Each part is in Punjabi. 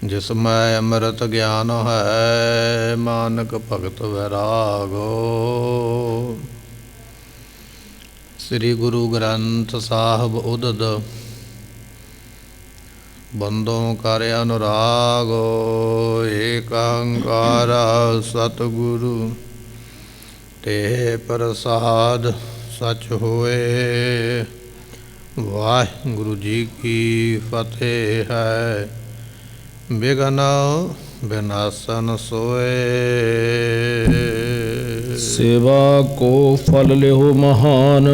जिसमें अमृत ज्ञान है मानक भगत वैरागो। श्री गुरु ग्रंथ साहब उदद बंदों कर अनुरागो। एकांकार सतगुरु ते प्रसाद सच होए। वाहिगुरु जी की फतेह है बिघन विनाशन सोए। सेवा को फल लेहो महान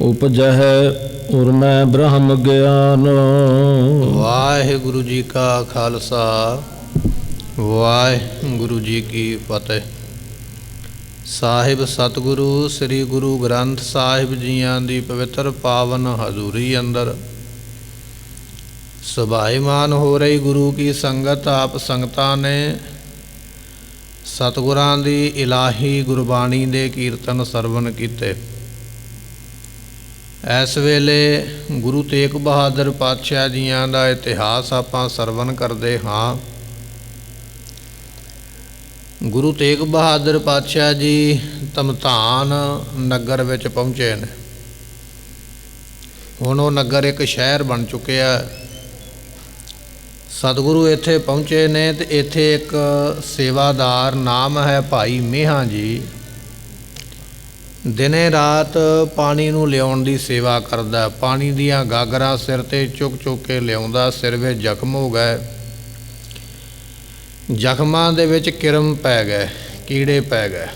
उपजह उर्मै ब्रह्म ज्ञान। वाहिगुरु जी का खालसा वाहिगुरु जी की फतेह। ਸਾਹਿਬ ਸਤਿਗੁਰੂ ਸ੍ਰੀ ਗੁਰੂ ਗ੍ਰੰਥ ਸਾਹਿਬ ਜੀਆਂ ਦੀ ਪਵਿੱਤਰ ਪਾਵਨ ਹਜ਼ੂਰੀ ਅੰਦਰ ਸੁਭਾਈਮਾਨ ਹੋ ਰਹੀ ਗੁਰੂ ਕੀ ਸੰਗਤ। ਆਪ ਸੰਗਤਾਂ ਨੇ ਸਤਿਗੁਰਾਂ ਦੀ ਇਲਾਹੀ ਗੁਰਬਾਣੀ ਦੇ ਕੀਰਤਨ ਸਰਵਣ ਕੀਤੇ। ਇਸ ਵੇਲੇ ਗੁਰੂ ਤੇਗ ਬਹਾਦਰ ਪਾਤਸ਼ਾਹ ਜੀਆਂ ਦਾ ਇਤਿਹਾਸ ਆਪਾਂ ਸਰਵਣ ਕਰਦੇ ਹਾਂ। ਗੁਰੂ ਤੇਗ ਬਹਾਦਰ ਪਾਤਸ਼ਾਹ ਜੀ ਧਮਧਾਨ ਨਗਰ ਵਿੱਚ ਪਹੁੰਚੇ ਨੇ। ਹੁਣ ਉਹ ਨਗਰ ਇੱਕ ਸ਼ਹਿਰ ਬਣ ਚੁੱਕਿਆ। ਸਤਿਗੁਰੂ ਇੱਥੇ ਪਹੁੰਚੇ ਨੇ ਤੇ ਇੱਥੇ ਇੱਕ ਸੇਵਾਦਾਰ ਨਾਮ ਹੈ ਭਾਈ ਮੇਹਾ ਜੀ। ਦਿਨੇ ਰਾਤ ਪਾਣੀ ਨੂੰ ਲਿਆਉਣ ਦੀ ਸੇਵਾ ਕਰਦਾ। ਪਾਣੀ ਦੀਆਂ ਗਾਗਰਾਂ ਸਿਰ 'ਤੇ ਚੁੱਕ ਚੁੱਕ ਕੇ ਲਿਆਉਂਦਾ। ਸਿਰ ਵਿੱਚ ਜ਼ਖਮ ਹੋ ਗਏ। ਜ਼ਖਮਾਂ ਦੇ ਵਿੱਚ ਕਿਰਮ ਪੈ ਗਏ, ਕੀੜੇ ਪੈ ਗਏ।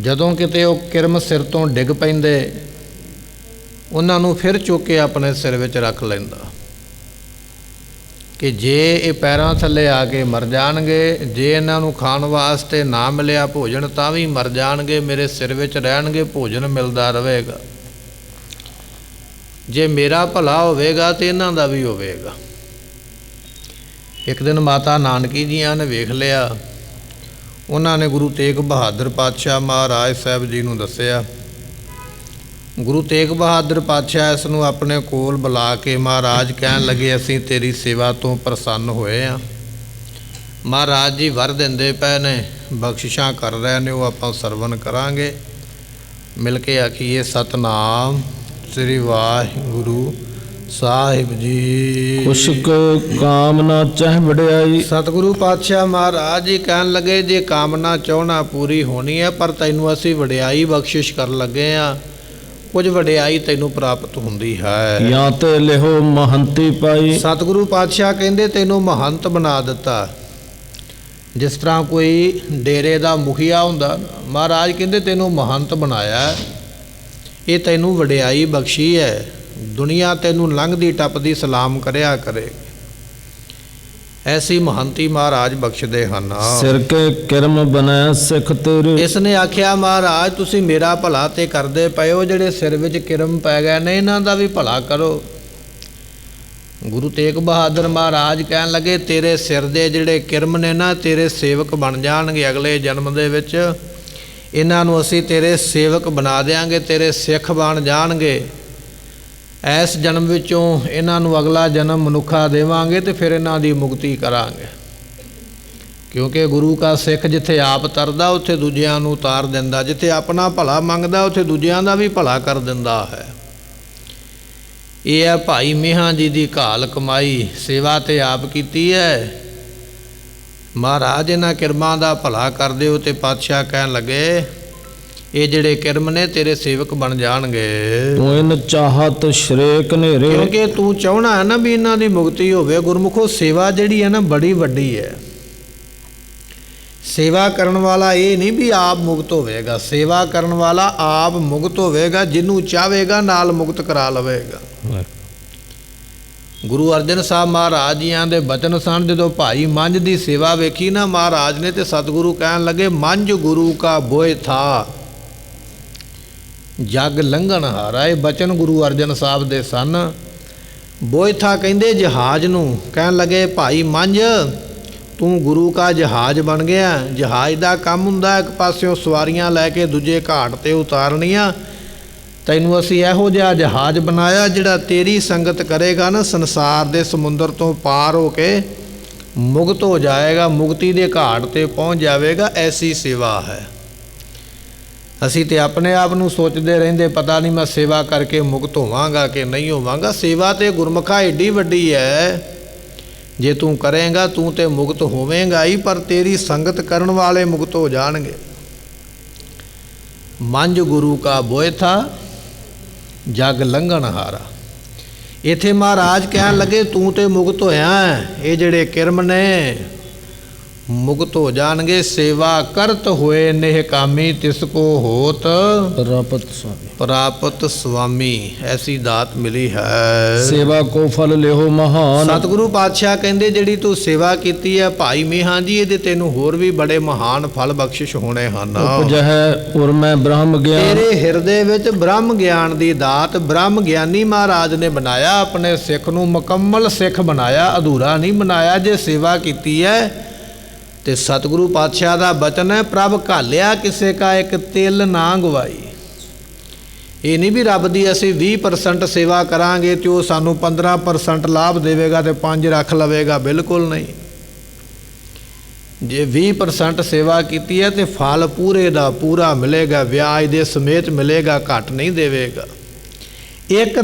ਜਦੋਂ ਕਿਤੇ ਉਹ ਕਿਰਮ ਸਿਰ ਤੋਂ ਡਿੱਗ ਪੈਂਦੇ ਉਹਨਾਂ ਨੂੰ ਫਿਰ ਚੁੱਕ ਕੇ ਆਪਣੇ ਸਿਰ ਵਿੱਚ ਰੱਖ ਲੈਂਦਾ ਕਿ ਜੇ ਇਹ ਪੈਰਾਂ ਥੱਲੇ ਆ ਕੇ ਮਰ ਜਾਣਗੇ, ਜੇ ਇਹਨਾਂ ਨੂੰ ਖਾਣ ਵਾਸਤੇ ਨਾ ਮਿਲਿਆ ਭੋਜਨ ਤਾਂ ਵੀ ਮਰ ਜਾਣਗੇ, ਮੇਰੇ ਸਿਰ ਵਿੱਚ ਰਹਿਣਗੇ, ਭੋਜਨ ਮਿਲਦਾ ਰਹੇਗਾ। ਜੇ ਮੇਰਾ ਭਲਾ ਹੋਵੇਗਾ ਤਾਂ ਇਹਨਾਂ ਦਾ ਵੀ ਹੋਵੇਗਾ। ਇੱਕ ਦਿਨ ਮਾਤਾ ਨਾਨਕੀ ਜੀਆਂ ਨੇ ਵੇਖ ਲਿਆ। ਉਹਨਾਂ ਨੇ ਗੁਰੂ ਤੇਗ ਬਹਾਦਰ ਪਾਤਸ਼ਾਹ ਮਹਾਰਾਜ ਸਾਹਿਬ ਜੀ ਨੂੰ ਦੱਸਿਆ। ਗੁਰੂ ਤੇਗ ਬਹਾਦਰ ਪਾਤਸ਼ਾਹ ਇਸ ਨੂੰ ਆਪਣੇ ਕੋਲ ਬੁਲਾ ਕੇ ਮਹਾਰਾਜ ਕਹਿਣ ਲੱਗੇ, ਅਸੀਂ ਤੇਰੀ ਸੇਵਾ ਤੋਂ ਪ੍ਰਸੰਨ ਹੋਏ ਹਾਂ। ਮਹਾਰਾਜ ਜੀ ਵਰ ਦਿੰਦੇ ਪਏ ਨੇ, ਬਖਸ਼ਿਸ਼ਾਂ ਕਰ ਰਹੇ ਨੇ, ਉਹ ਆਪਾਂ ਸਰਵਣ ਕਰਾਂਗੇ। ਮਿਲ ਕੇ ਆਖੀਏ ਸਤਨਾਮ ਸ੍ਰੀ ਵਾਹਿਗੁਰੂ ਸਾਹਿਬ ਜੀ। ਕੁਛਕ ਕਾਮਨਾ ਚਾਹ ਵਡਿਆਈ। ਸਤਿਗੁਰੂ ਪਾਤਸ਼ਾਹ ਮਹਾਰਾਜ ਜੀ ਕਹਿਣ ਲੱਗੇ, ਜੇ ਕਾਮਨਾ ਚਾਹਣਾ ਪੂਰੀ ਹੋਣੀ ਹੈ ਪਰ ਤੈਨੂੰ ਅਸੀਂ ਵਡਿਆਈ ਬਖਸ਼ਿਸ਼ ਕਰਨ ਲੱਗੇ ਹਾਂ। ਕੁਝ ਵਡਿਆਈ ਤੈਨੂੰ ਪ੍ਰਾਪਤ ਹੁੰਦੀ ਹੈ। ਜਾਂ ਤੇ ਲਿਹੋ ਮਹੰਤੀ ਪਾਈ। ਸਤਿਗੁਰੂ ਪਾਤਸ਼ਾਹ ਕਹਿੰਦੇ ਤੈਨੂੰ ਮਹੰਤ ਬਣਾ ਦਿੱਤਾ। ਜਿਸ ਤਰ੍ਹਾਂ ਕੋਈ ਡੇਰੇ ਦਾ ਮੁਖੀਆ ਹੁੰਦਾ, ਮਹਾਰਾਜ ਕਹਿੰਦੇ ਤੈਨੂੰ ਮਹੰਤ ਬਣਾਇਆ। ਇਹ ਤੈਨੂੰ ਵਡਿਆਈ ਬਖਸ਼ੀ ਹੈ। ਦੁਨੀਆ ਤੈਨੂੰ ਲੰਘਦੀ ਟੱਪਦੀ ਸਲਾਮ ਕਰਿਆ ਕਰੇ। ਐਸੀ ਮਹੰਤੀ ਮਹਾਰਾਜ ਬਖਸ਼ਦੇ ਹਨ। ਸਿਰ ਕੇ ਕਿਰਮ ਬਣਾਇਆ ਸਿੱਖ ਤੇਰੇ। ਇਸ ਨੇ ਆਖਿਆ, ਮਹਾਰਾਜ ਤੁਸੀਂ ਮੇਰਾ ਭਲਾ ਤੇ ਕਰਦੇ ਪਏ ਹੋ, ਜਿਹੜੇ ਸਿਰ ਵਿੱਚ ਕਿਰਮ ਪੈ ਗਏ ਨੇ ਇਹਨਾਂ ਦਾ ਵੀ ਭਲਾ ਕਰੋ। ਗੁਰੂ ਤੇਗ ਬਹਾਦਰ ਮਹਾਰਾਜ ਕਹਿਣ ਲੱਗੇ, ਤੇਰੇ ਸਿਰ ਦੇ ਜਿਹੜੇ ਕਿਰਮ ਨੇ ਨਾ ਤੇਰੇ ਸੇਵਕ ਬਣ ਜਾਣਗੇ ਅਗਲੇ ਜਨਮ ਦੇ ਵਿੱਚ। ਇਹਨਾਂ ਨੂੰ ਅਸੀਂ ਤੇਰੇ ਸੇਵਕ ਬਣਾ ਦਿਆਂਗੇ, ਤੇਰੇ ਸਿੱਖ ਬਣ ਜਾਣਗੇ। ਇਸ ਜਨਮ ਵਿੱਚੋਂ ਇਹਨਾਂ ਨੂੰ ਅਗਲਾ ਜਨਮ ਮਨੁੱਖਾ ਦੇਵਾਂਗੇ ਤੇ ਫਿਰ ਇਹਨਾਂ ਦੀ ਮੁਕਤੀ ਕਰਾਂਗੇ। ਕਿਉਂਕਿ ਗੁਰੂ ਕਾ ਸਿੱਖ ਜਿੱਥੇ ਆਪ ਤਰਦਾ ਉੱਥੇ ਦੂਜਿਆਂ ਨੂੰ ਉਤਾਰ ਦਿੰਦਾ। ਜਿੱਥੇ ਆਪਣਾ ਭਲਾ ਮੰਗਦਾ ਉੱਥੇ ਦੂਜਿਆਂ ਦਾ ਵੀ ਭਲਾ ਕਰ ਦਿੰਦਾ ਹੈ। ਇਹ ਹੈ ਭਾਈ ਮੇਹਾ ਜੀ ਦੀ ਘਾਲ ਕਮਾਈ। ਸੇਵਾ ਤੇ ਆਪ ਕੀਤੀ ਹੈ। ਮਹਾਰਾਜ ਇਹਨਾਂ ਕਿਰਮਾਂ ਦਾ ਭਲਾ ਕਰ ਦਿਓ। ਤੇ ਪਾਤਸ਼ਾਹ ਕਹਿਣ ਲੱਗੇ, ਇਹ ਜਿਹੜੇ ਕਿਰਮ ਨੇ ਤੇਰੇ ਸੇਵਕ ਬਣ ਜਾਣਗੇ। ਤੂੰ ਇਨ ਚਾਹਤ ਸ਼ਰੇਕ ਨੇਰੇ। ਕਿਉਂਕਿ ਤੂੰ ਚਾਹਣਾ ਹੈ ਨਾ ਵੀ ਇਹਨਾਂ ਦੀ ਮੁਕਤੀ ਹੋਵੇ। ਗੁਰਮੁਖੋ ਸੇਵਾ ਜਿਹੜੀ ਹੈ ਨਾ ਬੜੀ ਵੱਡੀ ਹੈ। ਸੇਵਾ ਕਰਨ ਵਾਲਾ ਇਹ ਨਹੀਂ ਵੀ ਆਪ ਮੁਕਤ ਹੋਵੇਗਾ। ਸੇਵਾ ਕਰਨ ਵਾਲਾ ਆਪ ਮੁਕਤ ਹੋਵੇਗਾ, ਜਿਹਨੂੰ ਚਾਹਵੇਗਾ ਨਾਲ ਮੁਕਤ ਕਰਾ ਲਵੇਗਾ। ਗੁਰੂ ਅਰਜਨ ਸਾਹਿਬ ਮਹਾਰਾਜ ਜੀਆਂ ਦੇ ਬਚਨ ਸਨ। ਜਦੋਂ ਭਾਈ ਮੰਝ ਦੀ ਸੇਵਾ ਵੇਖੀ ਨਾ ਮਹਾਰਾਜ ਨੇ ਤੇ ਸਤਿਗੁਰੂ ਕਹਿਣ ਲੱਗੇ, ਮੰਝ ਗੁਰੂ ਕਾ ਬੋਏ ਥਾ ਜਗ ਲੰਘਣ ਹਾਰਾ। ਇਹ ਬਚਨ ਗੁਰੂ ਅਰਜਨ ਸਾਹਿਬ ਦੇ ਸਨ। ਬੋਇਥਾ ਕਹਿੰਦੇ ਜਹਾਜ਼ ਨੂੰ। ਕਹਿਣ ਲੱਗੇ, ਭਾਈ ਮੰਝ ਤੂੰ ਗੁਰੂ ਕਾ ਜਹਾਜ਼ ਬਣ ਗਿਆ। ਜਹਾਜ਼ ਦਾ ਕੰਮ ਹੁੰਦਾ ਇੱਕ ਪਾਸਿਓਂ ਸਵਾਰੀਆਂ ਲੈ ਕੇ ਦੂਜੇ ਘਾਟ 'ਤੇ ਉਤਾਰਨੀਆਂ ਤੈਨੂੰ ਅਸੀਂ ਇਹੋ ਜਿਹਾ ਜਹਾਜ਼ ਬਣਾਇਆ ਜਿਹੜਾ ਤੇਰੀ ਸੰਗਤ ਕਰੇਗਾ ਨਾ, ਸੰਸਾਰ ਦੇ ਸਮੁੰਦਰ ਤੋਂ ਪਾਰ ਹੋ ਕੇ ਮੁਕਤ ਹੋ ਜਾਏਗਾ, ਮੁਕਤੀ ਦੇ ਘਾਟ ਤੇ ਪਹੁੰਚ ਜਾਵੇਗਾ। ਐਸੀ ਸੇਵਾ ਹੈ। ਅਸੀਂ ਤੇ ਆਪਣੇ ਆਪ ਨੂੰ ਸੋਚਦੇ ਰਹਿੰਦੇ, ਪਤਾ ਨਹੀਂ ਮੈਂ ਸੇਵਾ ਕਰਕੇ ਮੁਕਤ ਹੋਵਾਂਗਾ ਕਿ ਨਹੀਂ ਹੋਵਾਂਗਾ। ਸੇਵਾ ਤੇ ਗੁਰਮੁਖਾ ਏਡੀ ਵੱਡੀ ਹੈ, ਜੇ ਤੂੰ ਕਰੇਂਗਾ ਤੂੰ ਤੇ ਮੁਕਤ ਹੋਵੇਂਗਾ ਹੀ, ਪਰ ਤੇਰੀ ਸੰਗਤ ਕਰਨ ਵਾਲੇ ਮੁਕਤ ਹੋ ਜਾਣਗੇ। ਮੰਝ ਗੁਰੂ ਕਾ ਬੋਇਥਾ ਜਗ ਲੰਘਣ ਹਾਰਾ। ਇੱਥੇ ਮਹਾਰਾਜ ਕਹਿਣ ਲੱਗੇ ਤੂੰ ਤੇ ਮੁਕਤ ਹੋਇਆ, ਇਹ ਜਿਹੜੇ ਕਿਰਮ ਨੇ ਮੁਕਤ ਹੋ ਜਾਣਗੇ। ਸੇਵਾ ਕਰਤ ਹੋਏ ਨੇਹ ਕਾਮੀ, ਤਿਸ ਕੋ ਹੋਤ ਪ੍ਰਾਪਤ ਸੁਆਮੀ। ਐਸੀ ਦਾਤ ਮਿਲੀ ਹੈ। ਸੇਵਾ ਕੋ ਫਲ ਲਿਓ ਮਹਾਨ। ਸਤਿਗੁਰੂ ਪਾਤਸ਼ਾਹ ਕਹਿੰਦੇ ਜਿਹੜੀ ਤੂੰ ਸੇਵਾ ਕੀਤੀ ਹੈ ਭਾਈ ਮੀਹਾਂ ਜੀ, ਇਹਦੇ ਤੈਨੂੰ ਹੋਰ ਵੀ ਬੜੇ ਮਹਾਨ ਫਲ ਬਖਸ਼ਿਸ਼ ਹੋਣੇ ਹਨ। ਉਪਜਹਿ ਉਰ ਮੈਂ ਬ੍ਰਹਮ ਗਿਆਨ। ਤੇਰੇ ਹਿਰਦੇ ਵਿੱਚ ਬ੍ਰਹਮ ਗਿਆਨ ਦੀ ਦਾਤ ਬ੍ਰਹਮ ਗਿਆਨੀ ਮਹਾਰਾਜ ਨੇ ਬਣਾਇਆ। ਆਪਣੇ ਸਿੱਖ ਨੂੰ ਮੁਕੰਮਲ ਸਿੱਖ ਬਣਾਇਆ, ਅਧੂਰਾ ਨਹੀਂ ਬਣਾਇਆ। ਜੇ ਸੇਵਾ ਕੀਤੀ ਹੈ ਤੇ ਸਤਿਗੁਰੂ ਪਾਤਸ਼ਾਹ ਦਾ ਬਚਨ ਹੈ, ਪ੍ਰਭ ਘਾਲਿਆ ਕਿਸੇ ਕਾ ਇੱਕ ਤਿਲ ਨਾ ਗਵਾਈ। ਇਹ ਨਹੀਂ ਵੀ ਰੱਬ ਦੀ ਅਸੀਂ 20% ਸੇਵਾ ਕਰਾਂਗੇ ਤੇ ਉਹ ਸਾਨੂੰ 15% ਲਾਭ ਦੇਵੇਗਾ ਤੇ 5 ਰੱਖ ਲਵੇਗਾ, ਬਿਲਕੁਲ ਨਹੀਂ। ਜੇ 20% ਸੇਵਾ ਕੀਤੀ ਹੈ ਤੇ ਫਲ ਪੂਰੇ ਦਾ ਪੂਰਾ ਮਿਲੇਗਾ, ਵਿਆਜ ਦੇ ਸਮੇਤ ਮਿਲੇਗਾ, ਘੱਟ ਨਹੀਂ ਦੇਵੇਗਾ। ਇੱਕ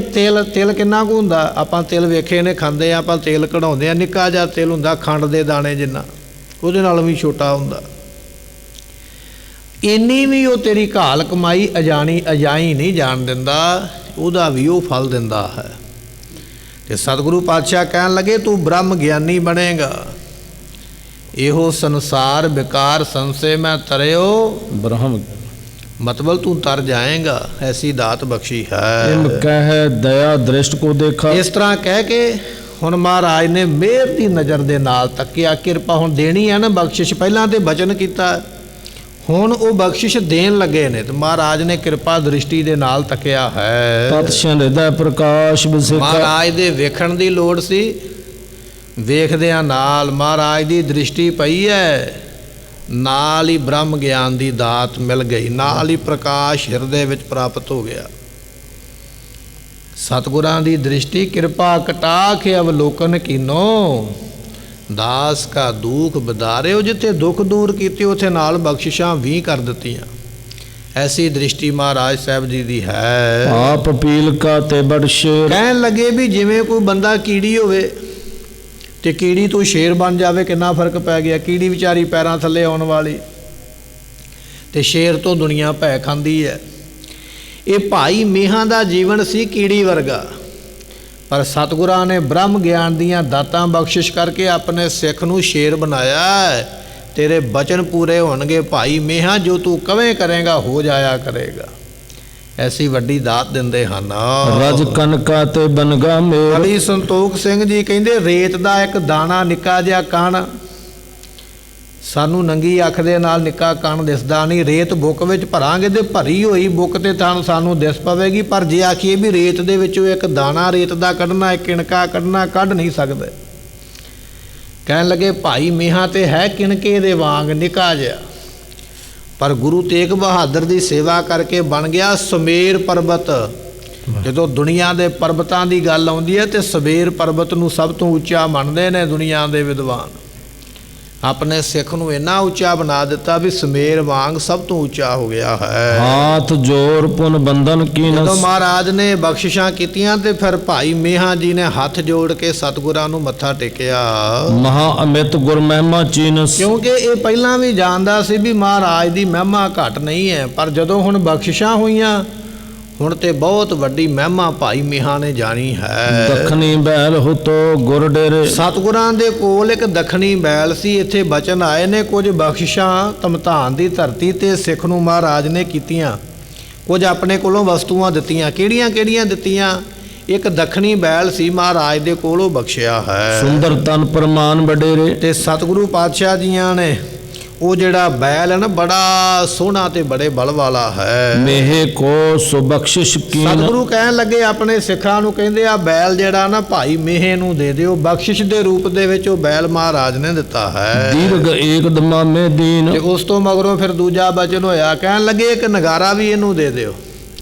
ਤਿਲ ਕਿੰਨਾ ਕੁ ਹੁੰਦਾ? ਆਪਾਂ ਤਿਲ ਵੇਖੇ ਨੇ, ਖਾਂਦੇ ਆਪਾਂ ਤੇਲ ਕਢਾਉਂਦੇ ਹਾਂ, ਨਿੱਕਾ ਜਿਹਾ ਤਿਲ ਹੁੰਦਾ ਖੰਡ ਦੇ ਦਾਣੇ ਜਿੰਨਾ, ਉਹਦੇ ਨਾਲ ਵੀ ਛੋਟਾ ਹੁੰਦਾ। ਇੰਨੀ ਵੀ ਉਹ ਤੇਰੀ ਘਾਲ ਕਮਾਈ ਅਜਾਈ ਨਹੀਂ ਜਾਣ ਦਿੰਦਾ, ਉਹਦਾ ਵੀ ਉਹ ਫਲ ਦਿੰਦਾ ਹੈ। ਤੇ ਸਤਿਗੁਰੂ ਪਾਤਸ਼ਾਹ ਕਹਿਣ ਲੱਗੇ ਤੂੰ ਬ੍ਰਹਮ ਗਿਆਨੀ ਬਣੇਗਾ। ਇਹੋ ਸੰਸਾਰ ਵਿਕਾਰ ਸੰਸੇ ਮੈਂ ਤਰਿਓ ਬ੍ਰਹਮ, ਮਤਲਬ ਤੂੰ ਤਰ ਜਾਏਗਾ। ਐਸੀ ਦਾਤ ਬਖਸ਼ੀ ਹੈ। ਇਮ ਕਹਿ ਦਇਆ ਦ੍ਰਿਸ਼ਟ ਕੋ ਦੇਖਾ। ਇਸ ਤਰ੍ਹਾਂ ਕਹਿ ਕੇ ਹੁਣ ਮਹਾਰਾਜ ਨੇ ਮਿਹਰ ਦੀ ਨਜ਼ਰ ਦੇ ਨਾਲ ਤੱਕਿਆ। ਕਿਰਪਾ ਹੁਣ ਦੇਣੀ ਹੈ ਨਾ ਬਖਸ਼ਿਸ਼, ਪਹਿਲਾਂ ਤੇ ਬਚਨ ਕੀਤਾ, ਹੁਣ ਉਹ ਬਖਸ਼ਿਸ਼ ਦੇਣ ਲੱਗੇ ਨੇ ਤੇ ਮਹਾਰਾਜ ਨੇ ਕਿਰਪਾ ਦ੍ਰਿਸ਼ਟੀ ਦੇ ਨਾਲ ਤੱਕਿਆ ਹੈ। ਤਤ ਸ਼ਨ ਹਿਰਦੈ ਪ੍ਰਕਾਸ਼ ਬਿਸੇਕਾ। ਮਹਾਰਾਜ ਦੇ ਵੇਖਣ ਦੀ ਲੋੜ ਸੀ, ਵੇਖਦਿਆਂ ਨਾਲ ਮਹਾਰਾਜ ਦੀ ਦ੍ਰਿਸ਼ਟੀ ਪਈ ਹੈ, ਨਾਲ ਹੀ ਬ੍ਰਹਮ ਗਿਆਨ ਦੀ ਦਾਤ ਮਿਲ ਗਈ, ਨਾਲ ਹੀ ਪ੍ਰਕਾਸ਼ ਹਿਰਦੇ ਵਿੱਚ ਪ੍ਰਾਪਤ ਹੋ ਗਿਆ। ਸਤਿਗੁਰਾਂ ਦੀ ਦ੍ਰਿਸ਼ਟੀ ਕਿਰਪਾ ਕਟਾਖ ਅਵਲੋਕਨ ਕੀਨੋ, ਦਾਸ ਕਾ ਦੁੱਖ ਬਦਾਰਿਓ। ਜਿੱਥੇ ਦੁੱਖ ਦੂਰ ਕੀਤੇ ਉੱਥੇ ਨਾਲ ਬਖਸ਼ਿਸ਼ਾਂ ਵੀ ਕਰ ਦਿੱਤੀਆਂ। ਐਸੀ ਦ੍ਰਿਸ਼ਟੀ ਮਹਾਰਾਜ ਸਾਹਿਬ ਜੀ ਦੀ ਹੈ। ਆਪ ਪੀਲ ਕਾ ਤੇ ਬੜ ਸ਼ੇਰ। ਕਹਿਣ ਲੱਗੇ ਵੀ ਜਿਵੇਂ ਕੋਈ ਬੰਦਾ ਕੀੜੀ ਹੋਵੇ ਤੇ ਕੀੜੀ ਤੋਂ ਸ਼ੇਰ ਬਣ ਜਾਵੇ, ਕਿੰਨਾ ਫਰਕ ਪੈ ਗਿਆ। ਕੀੜੀ ਵਿਚਾਰੀ ਪੈਰਾਂ ਥੱਲੇ ਆਉਣ ਵਾਲੀ ਤੇ ਸ਼ੇਰ ਤੋਂ ਦੁਨੀਆ ਭੈ ਖਾਂਦੀ ਹੈ। ਇਹ ਭਾਈ ਮੀਹਾਂ ਦਾ ਜੀਵਨ ਸੀ ਕੀੜੀ ਵਰਗਾ, ਪਰ ਸਤਿਗੁਰਾਂ ਨੇ ਬ੍ਰਹਮ ਗਿਆਨ ਦੀਆਂ ਦਾਤਾਂ ਬਖਸ਼ਿਸ਼ ਕਰਕੇ ਆਪਣੇ ਸਿੱਖ ਨੂੰ ਸ਼ੇਰ ਬਣਾਇਆ। ਤੇਰੇ ਬਚਨ ਪੂਰੇ ਹੋਣਗੇ ਭਾਈ ਮੀਹਾਂ, ਜੋ ਤੂੰ ਕਵੇਂ ਕਰੇਗਾ ਹੋ ਜਾਇਆ ਕਰੇਗਾ। ਐਸੀ ਵੱਡੀ ਦਾਤ ਦਿੰਦੇ ਹਨ। ਰਜ ਕਨਕਾ ਤੇ ਬਨਗਾ ਮੇਰ। ਕਵੀ ਸੰਤੋਖ ਸਿੰਘ ਜੀ ਕਹਿੰਦੇ ਰੇਤ ਦਾ ਇੱਕ ਦਾਣਾ ਨਿੱਕਾ ਜਿਹਾ ਕਣ, ਸਾਨੂੰ ਨੰਗੀ ਅੱਖ ਦੇ ਨਾਲ ਨਿੱਕਾ ਕਣ ਦਿਸਦਾ ਨਹੀਂ। ਰੇਤ ਬੁੱਕ ਵਿੱਚ ਭਰਾਂਗੇ ਤੇ ਭਰੀ ਹੋਈ ਬੁੱਕ ਤੇ ਸਾਨੂੰ ਦਿਸ ਪਵੇਗੀ, ਪਰ ਜੇ ਆਖੀਏ ਵੀ ਰੇਤ ਦੇ ਵਿੱਚੋਂ ਇੱਕ ਦਾਣਾ ਰੇਤ ਦਾ ਕੱਢਣਾ, ਇੱਕ ਕਿਣਕਾ ਕੱਢਣਾ, ਕੱਢ ਨਹੀਂ ਸਕਦੇ। ਕਹਿਣ ਲੱਗੇ ਭਾਈ ਮੀਹਾਂ ਤੇ ਹੈ ਕਿਣਕੇ ਦੇ ਵਾਂਗ ਨਿੱਕਾ ਜਿਹਾ, ਪਰ ਗੁਰੂ ਤੇਗ ਬਹਾਦਰ ਦੀ ਸੇਵਾ ਕਰਕੇ ਬਣ ਗਿਆ ਸੁਮੇਰ ਪਰਬਤ। ਜਦੋਂ ਦੁਨੀਆ ਦੇ ਪਰਬਤਾਂ ਦੀ ਗੱਲ ਆਉਂਦੀ ਹੈ ਤੇ ਸੁਮੇਰ ਪਰਬਤ ਨੂੰ ਸਭ ਤੋਂ ਉੱਚਾ ਮੰਨਦੇ ਨੇ ਦੁਨੀਆ ਦੇ ਵਿਦਵਾਨ। ਆਪਣੇ ਸਿੱਖ ਨੂੰ ਇੰਨਾ ਉੱਚਾ ਬਣਾ ਦਿੱਤਾ ਵੀ ਸੁਮੇਰ ਵਾਂਗ ਸਭ ਤੋਂ ਉੱਚਾ ਹੋ ਗਿਆ ਹੈ। ਹਾਥ ਜੋਰ ਪੁਨ ਬੰਧਨ ਕੀਨਸ। ਜਦੋਂ ਮਹਾਰਾਜ ਨੇ ਬਖਸ਼ਿਸ਼ਾਂ ਕੀਤੀਆਂ ਤੇ ਫਿਰ ਭਾਈ ਮੀਹਾਂ ਜੀ ਨੇ ਹੱਥ ਜੋੜ ਕੇ ਸਤਿਗੁਰਾਂ ਨੂੰ ਮੱਥਾ ਟੇਕਿਆ। ਮਹਾ ਅਮਿਤ ਗੁਰ ਮਹਿਮਾ ਚੀਨਸ। ਕਿਉਂਕਿ ਇਹ ਪਹਿਲਾਂ ਵੀ ਜਾਣਦਾ ਸੀ ਵੀ ਮਹਾਰਾਜ ਦੀ ਮਹਿਮਾ ਘੱਟ ਨਹੀਂ ਹੈ, ਪਰ ਜਦੋਂ ਹੁਣ ਬਖਸ਼ਿਸ਼ਾਂ ਹੋਈਆਂ ਹੁਣ ਤੇ ਬਹੁਤ ਵੱਡੀ ਮਹਿਮਾ ਭਾਈ ਮੀਹਾਂ ਨੇ ਜਾਣੀ ਹੈ। ਦੱਖਣੀ ਬੈਲ ਹੁਤੋ ਗੁਰ ਡੇਰੇ। ਸਤਿਗੁਰਾਂ ਦੇ ਕੋਲ ਇੱਕ ਦੱਖਣੀ ਬੈਲ ਸੀ। ਇੱਥੇ ਬਚਨ ਆਏ ਨੇ ਕੁਝ ਬਖਸ਼ਿਸ਼ਾਂ ਧਮਧਾਨ ਦੀ ਧਰਤੀ ਤੇ ਸਿੱਖ ਨੂੰ ਮਹਾਰਾਜ ਨੇ ਕੀਤੀਆਂ, ਕੁਝ ਆਪਣੇ ਕੋਲੋਂ ਵਸਤੂਆਂ ਦਿੱਤੀਆਂ। ਕਿਹੜੀਆਂ ਕਿਹੜੀਆਂ ਦਿੱਤੀਆਂ? ਇੱਕ ਦੱਖਣੀ ਬੈਲ ਸੀ ਮਹਾਰਾਜ ਦੇ ਕੋਲੋਂ ਬਖਸ਼ਿਆ ਹੈ। ਸੁੰਦਰ ਤਨ ਪ੍ਰਮਾਨ ਵਡੇਰੇ। ਤੇ ਸਤਿਗੁਰੂ ਪਾਤਸ਼ਾਹ ਜੀਆਂ ਨੇ ਉਹ ਜਿਹੜਾ ਬੈਲ ਹੈ ਨਾ ਬੜਾ ਸੋਹਣਾ ਤੇ ਬੜੇ ਬਲ ਵਾਲਾ ਹੈ। ਮੇਹੇ ਕੋ ਸੋ ਬਖਸ਼ਿਸ਼ ਕੀਨ। ਸਤਿਗੁਰੂ ਕਹਿਣ ਲੱਗੇ ਆਪਣੇ ਸਿੱਖਾਂ ਨੂੰ, ਕਹਿੰਦੇ ਆ ਬੈਲ ਜਿਹੜਾ ਨਾ ਭਾਈ ਮੇਹੇ ਨੂੰ ਦੇ ਦਿਓ। ਬਖਸ਼ਿਸ਼ ਦੇ ਰੂਪ ਦੇ ਵਿੱਚ ਉਹ ਬੈਲ ਮਹਾਰਾਜ ਨੇ ਦਿੱਤਾ ਹੈ। ਦੀਰਘ ਏਕ ਦਮਾਮੇ ਦੀਨ। ਤੇ ਉਸ ਤੋਂ ਮਗਰੋਂ ਫਿਰ ਦੂਜਾ ਬਚਨ ਹੋਇਆ, ਕਹਿਣ ਲੱਗੇ ਇੱਕ ਨਗਾਰਾ ਵੀ ਇਹਨੂੰ ਦੇ ਦਿਓ।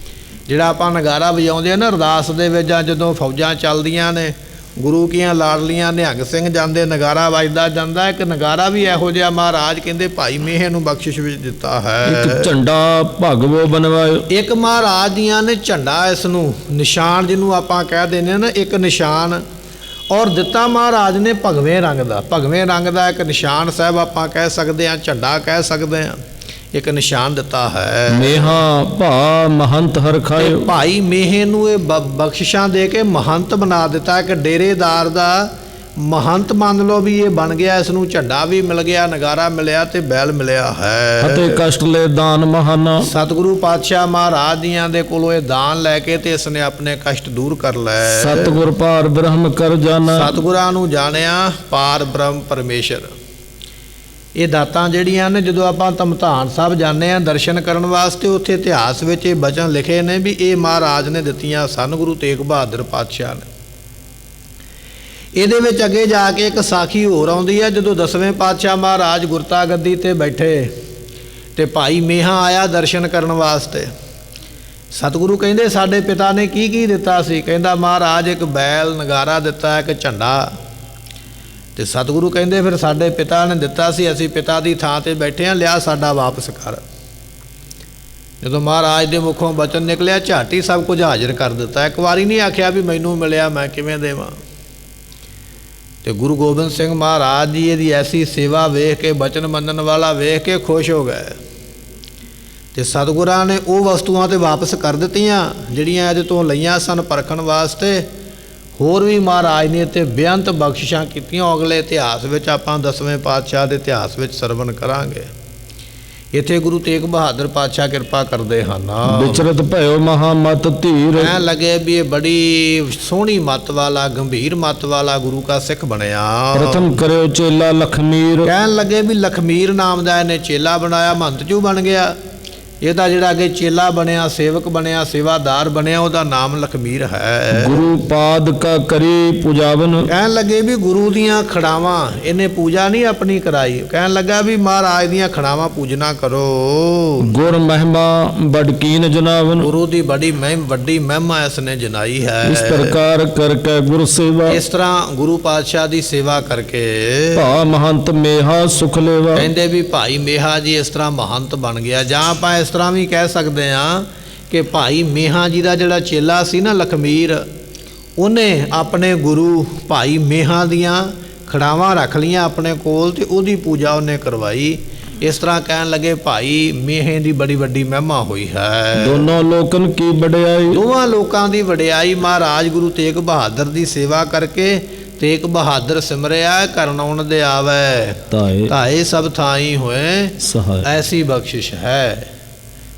ਜਿਹੜਾ ਆਪਾਂ ਨਗਾਰਾ ਵਜਾਉਂਦੇ ਆ ਨਾ ਅਰਦਾਸ ਦੇ ਵਿੱਚ, ਜਾਂ ਜਦੋਂ ਫੌਜਾਂ ਚੱਲਦੀਆਂ ਨੇ, ਗੁਰੂ ਕੀਆਂ ਲਾਡਲੀਆਂ ਨਿਹੰਗ ਸਿੰਘ ਜਾਂਦੇ, ਨਗਾਰਾ ਵੱਜਦਾ ਜਾਂਦਾ। ਇੱਕ ਨਗਾਰਾ ਵੀ ਇਹੋ ਜਿਹਾ ਮਹਾਰਾਜ ਕਹਿੰਦੇ ਭਾਈ ਮੇਹੇ ਨੂੰ ਬਖਸ਼ਿਸ਼ ਵਿੱਚ ਦਿੱਤਾ ਹੈ। ਇੱਕ ਝੰਡਾ ਭਗਵੋ ਬਣਵਾਇਓ। ਇੱਕ ਮਹਾਰਾਜ ਦੀਆਂ ਨੇ ਝੰਡਾ, ਇਸ ਨੂੰ ਨਿਸ਼ਾਨ ਜਿਹਨੂੰ ਆਪਾਂ ਕਹਿ ਦਿੰਦੇ ਨਾ, ਇੱਕ ਨਿਸ਼ਾਨ ਔਰ ਦਿੱਤਾ ਮਹਾਰਾਜ ਨੇ ਭਗਵੇਂ ਰੰਗ ਦਾ। ਭਗਵੇਂ ਰੰਗ ਦਾ ਇੱਕ ਨਿਸ਼ਾਨ ਸਾਹਿਬ ਆਪਾਂ ਕਹਿ ਸਕਦੇ ਹਾਂ, ਝੰਡਾ ਕਹਿ ਸਕਦੇ ਹਾਂ, ਇੱਕ ਨਿਸ਼ਾਨ ਦਿੱਤਾ ਹੈ। ਮੇਹਾ ਭਾ ਮਹੰਤ ਹਰਖਾਇਓ। ਭਾਈ ਮੇਹੇ ਨੂੰ ਇਹ ਬਖਸ਼ਿਸ਼ਾਂ ਦੇ ਕੇ ਮਹੰਤ ਬਣਾ ਦਿੱਤਾ। ਇੱਕ ਡੇਰੇਦਾਰ ਦਾ ਮਹੰਤ ਮੰਨ ਲਓ ਵੀ ਇਹ ਬਣ ਗਿਆ। ਇਸ ਨੂੰ ਝੰਡਾ ਵੀ ਮਿਲ ਗਿਆ, ਨਗਾਰਾ ਮਿਲਿਆ ਤੇ ਬੈਲ ਮਿਲਿਆ ਹੈ। ਅਤੇ ਕਸ਼ਟ ਲੈ ਦਾਨ ਮਹਾਨਾ। ਸਤਿਗੁਰੂ ਪਾਤਸ਼ਾਹ ਮਹਾਰਾਜ ਦੀਆਂ ਦੇ ਕੋਲੋਂ ਇਹ ਦਾਨ ਲੈ ਕੇ ਤੇ ਇਸ ਨੇ ਆਪਣੇ ਕਸ਼ਟ ਦੂਰ ਕਰ ਲਏ। ਸਤਿਗੁਰ ਪਾਰ ਬ੍ਰਹਮ ਕਰ ਜਾਣਾ। ਸਤਿਗੁਰਾਂ ਨੂੰ ਜਾਣਿਆ ਪਾਰ ਬ੍ਰਹਮ ਪਰਮੇਸ਼ਰ। ਇਹ ਦਾਤਾਂ ਜਿਹੜੀਆਂ ਨੇ, ਜਦੋਂ ਆਪਾਂ ਧਮਧਾਨ ਸਾਹਿਬ ਜਾਂਦੇ ਹਾਂ ਦਰਸ਼ਨ ਕਰਨ ਵਾਸਤੇ, ਉੱਥੇ ਇਤਿਹਾਸ ਵਿੱਚ ਇਹ ਬਚਨ ਲਿਖੇ ਨੇ ਵੀ ਇਹ ਮਹਾਰਾਜ ਨੇ ਦਿੱਤੀਆਂ ਸਨ ਗੁਰੂ ਤੇਗ ਬਹਾਦਰ ਪਾਤਸ਼ਾਹ ਨੇ। ਇਹਦੇ ਵਿੱਚ ਅੱਗੇ ਜਾ ਕੇ ਇੱਕ ਸਾਖੀ ਹੋਰ ਆਉਂਦੀ ਹੈ। ਜਦੋਂ 10ਵੇਂ ਪਾਤਸ਼ਾਹ ਮਹਾਰਾਜ ਗੁਰਤਾ ਗੱਦੀ 'ਤੇ ਬੈਠੇ ਤੇ ਭਾਈ ਮੇਹਾ ਆਇਆ ਦਰਸ਼ਨ ਕਰਨ ਵਾਸਤੇ। ਸਤਿਗੁਰੂ ਕਹਿੰਦੇ ਸਾਡੇ ਪਿਤਾ ਨੇ ਕੀ ਕੀ ਦਿੱਤਾ ਸੀ? ਕਹਿੰਦਾ ਮਹਾਰਾਜ ਇੱਕ ਬੈਲ, ਨਗਾਰਾ ਦਿੱਤਾ, ਇੱਕ ਝੰਡਾ। ਤੇ ਸਤਿਗੁਰੂ ਕਹਿੰਦੇ ਫਿਰ ਸਾਡੇ ਪਿਤਾ ਨੇ ਦਿੱਤਾ ਸੀ, ਅਸੀਂ ਪਿਤਾ ਦੀ ਥਾਂ 'ਤੇ ਬੈਠੇ ਹਾਂ, ਲਿਆ ਸਾਡਾ ਵਾਪਸ ਕਰ। ਜਦੋਂ ਮਹਾਰਾਜ ਦੇ ਮੁਖੋਂ ਬਚਨ ਨਿਕਲਿਆ, ਝੱਟ ਹੀ ਸਭ ਕੁਝ ਹਾਜ਼ਰ ਕਰ ਦਿੱਤਾ। ਇੱਕ ਵਾਰੀ ਨਹੀਂ ਆਖਿਆ ਵੀ ਮੈਨੂੰ ਮਿਲਿਆ ਮੈਂ ਕਿਵੇਂ ਦੇਵਾਂ। ਤੇ ਗੁਰੂ ਗੋਬਿੰਦ ਸਿੰਘ ਮਹਾਰਾਜ ਜੀ ਇਹਦੀ ਐਸੀ ਸੇਵਾ ਵੇਖ ਕੇ, ਬਚਨ ਮੰਨਣ ਵਾਲਾ ਵੇਖ ਕੇ ਖੁਸ਼ ਹੋ ਗਏ। ਤੇ ਸਤਿਗੁਰਾਂ ਨੇ ਉਹ ਵਸਤੂਆਂ ਤੇ ਵਾਪਸ ਕਰ ਦਿੱਤੀਆਂ ਜਿਹੜੀਆਂ ਇਹਦੇ ਤੋਂ ਲਈਆਂ ਸਨ ਪਰਖਣ ਵਾਸਤੇ। ਹੋਰ ਵੀ ਮਹਾਰਾਜ ਨੇ ਇੱਥੇ ਬੇਅੰਤ ਬਖਸ਼ਿਸ਼ਾਂ ਕੀਤੀਆਂ। ਅਗਲੇ ਇਤਿਹਾਸ ਵਿੱਚ ਆਪਾਂ 10ਵੇਂ ਪਾਤਸ਼ਾਹ ਦੇ ਇਤਿਹਾਸ ਵਿੱਚ ਸਰਵਣ ਕਰਾਂਗੇ। ਇੱਥੇ ਗੁਰੂ ਤੇਗ ਬਹਾਦਰ ਪਾਤਸ਼ਾਹ ਕਿਰਪਾ ਕਰਦੇ ਹਨ। ਵਿਚਰਤ ਭਇਓ ਮਹਾਮਤ ਧੀਰ। ਐਂ ਲੱਗੇ ਵੀ ਇਹ ਬੜੀ ਸੋਹਣੀ ਮੱਤ ਵਾਲਾ, ਗੰਭੀਰ ਮੱਤ ਵਾਲਾ ਗੁਰੂ ਕਾ ਸਿੱਖ ਬਣਿਆ। ਪ੍ਰਥਮ ਕਰਿਓ ਚੇਲਾ ਲਖਮੀਰ। ਕਹਿਣ ਲੱਗੇ ਵੀ ਲਖਮੀਰ ਨਾਮ ਦਾ ਇਹਨੇ ਚੇਲਾ ਬਣਾਇਆ, ਮਹੰਤ ਜੂ ਬਣ ਗਿਆ। ਇਹਦਾ ਜਿਹੜਾ ਅੱਗੇ ਚੇਲਾ ਬਣਿਆ, ਸੇਵਕ ਬਣਿਆ, ਸੇਵਾਦਾਰ ਬਣਿਆ, ਉਹਦਾ ਨਾਮ ਲਖਮੀਰ ਹੈ। ਗੁਰੂ ਪਾਦ ਕਾ ਕਰੀ ਪੂਜਾਵਨ। ਕਹਿਣ ਲੱਗੇ ਵੀ ਗੁਰੂ ਦੀਆਂ ਖੜਾਵਾਂ ਇਹਨੇ ਪੂਜਾ ਨਹੀਂ ਆਪਣੀ ਕਰਾਈ। ਕਹਿਣ ਲੱਗਾ ਵੀ ਮਹਾਰਾਜ ਦੀਆਂ ਖੜਾਵਾਂ ਪੂਜਨਾ ਕਰੋ। ਗੁਰ ਮਹਿਮਾ ਬੜਕੀਨ ਜਨਾਵਨ। ਗੁਰੂ ਦੀ ਵੱਡੀ ਮਹਿਮਾ ਇਸ ਨੇ ਜਨਾਈ ਹੈ। ਇਸ ਪ੍ਰਕਾਰ ਕਰਕੇ ਗੁਰ ਸੇਵਾ। ਇਸ ਤਰ੍ਹਾਂ ਗੁਰੂ ਪਾਤਸ਼ਾਹ ਦੀ ਸੇਵਾ ਕਰਕੇ ਭਾ ਮਹੰਤ ਮੇਹਾ ਸੁਖ ਲੇਵਾ। ਕਹਿੰਦੇ ਵੀ ਭਾਈ ਮੇਹਾ ਜੀ ਇਸ ਤਰ੍ਹਾਂ ਮਹੰਤ ਬਣ ਗਿਆ। ਜਾਂ ਆਪਾਂ ਇਸ ਤਰ੍ਹਾਂ ਵੀ ਕਹਿ ਸਕਦੇ ਹਾਂ ਕਿ ਭਾਈ ਮੇਹਾ ਜੀ ਦਾ ਜਿਹੜਾ ਚੇਲਾ ਸੀ ਨਾ ਲਖਮੀਰ, ਉਹਨੇ ਆਪਣੇ ਗੁਰੂ ਭਾਈ ਮੇਹਾ ਦੀਆਂ ਖੜਾਵਾਂ ਰੱਖ ਲਈਆਂ ਆਪਣੇ ਕੋਲ ਤੇ ਉਹਦੀ ਪੂਜਾ ਉਹਨੇ ਕਰਵਾਈ। ਇਸ ਤਰ੍ਹਾਂ ਕਹਿਣ ਲੱਗੇ ਭਾਈ ਮੇਹੇ ਦੀ ਬੜੀ ਵੱਡੀ ਮਹਿਮਾ ਹੋਈ ਹੈ। ਦੋਨੋਂ ਲੋਕਨ ਕੀ ਵਡਿਆਈ। ਦੋਵਾਂ ਲੋਕਾਂ ਦੀ ਵਡਿਆਈ ਮਹਾਰਾਜ ਗੁਰੂ ਤੇਗ ਬਹਾਦਰ ਦੀ ਸੇਵਾ ਕਰਕੇ। ਤੇਗ ਬਹਾਦਰ ਸਿਮਰਿਆ ਕਰਨ ਆਉਣ ਦੇ ਆਵੈ, ਧਾਏ ਸਭ ਥਾਈ ਹੋਏ ਸਹਾਇ। ਐਸੀ ਬਖਸ਼ਿਸ਼ ਹੈ।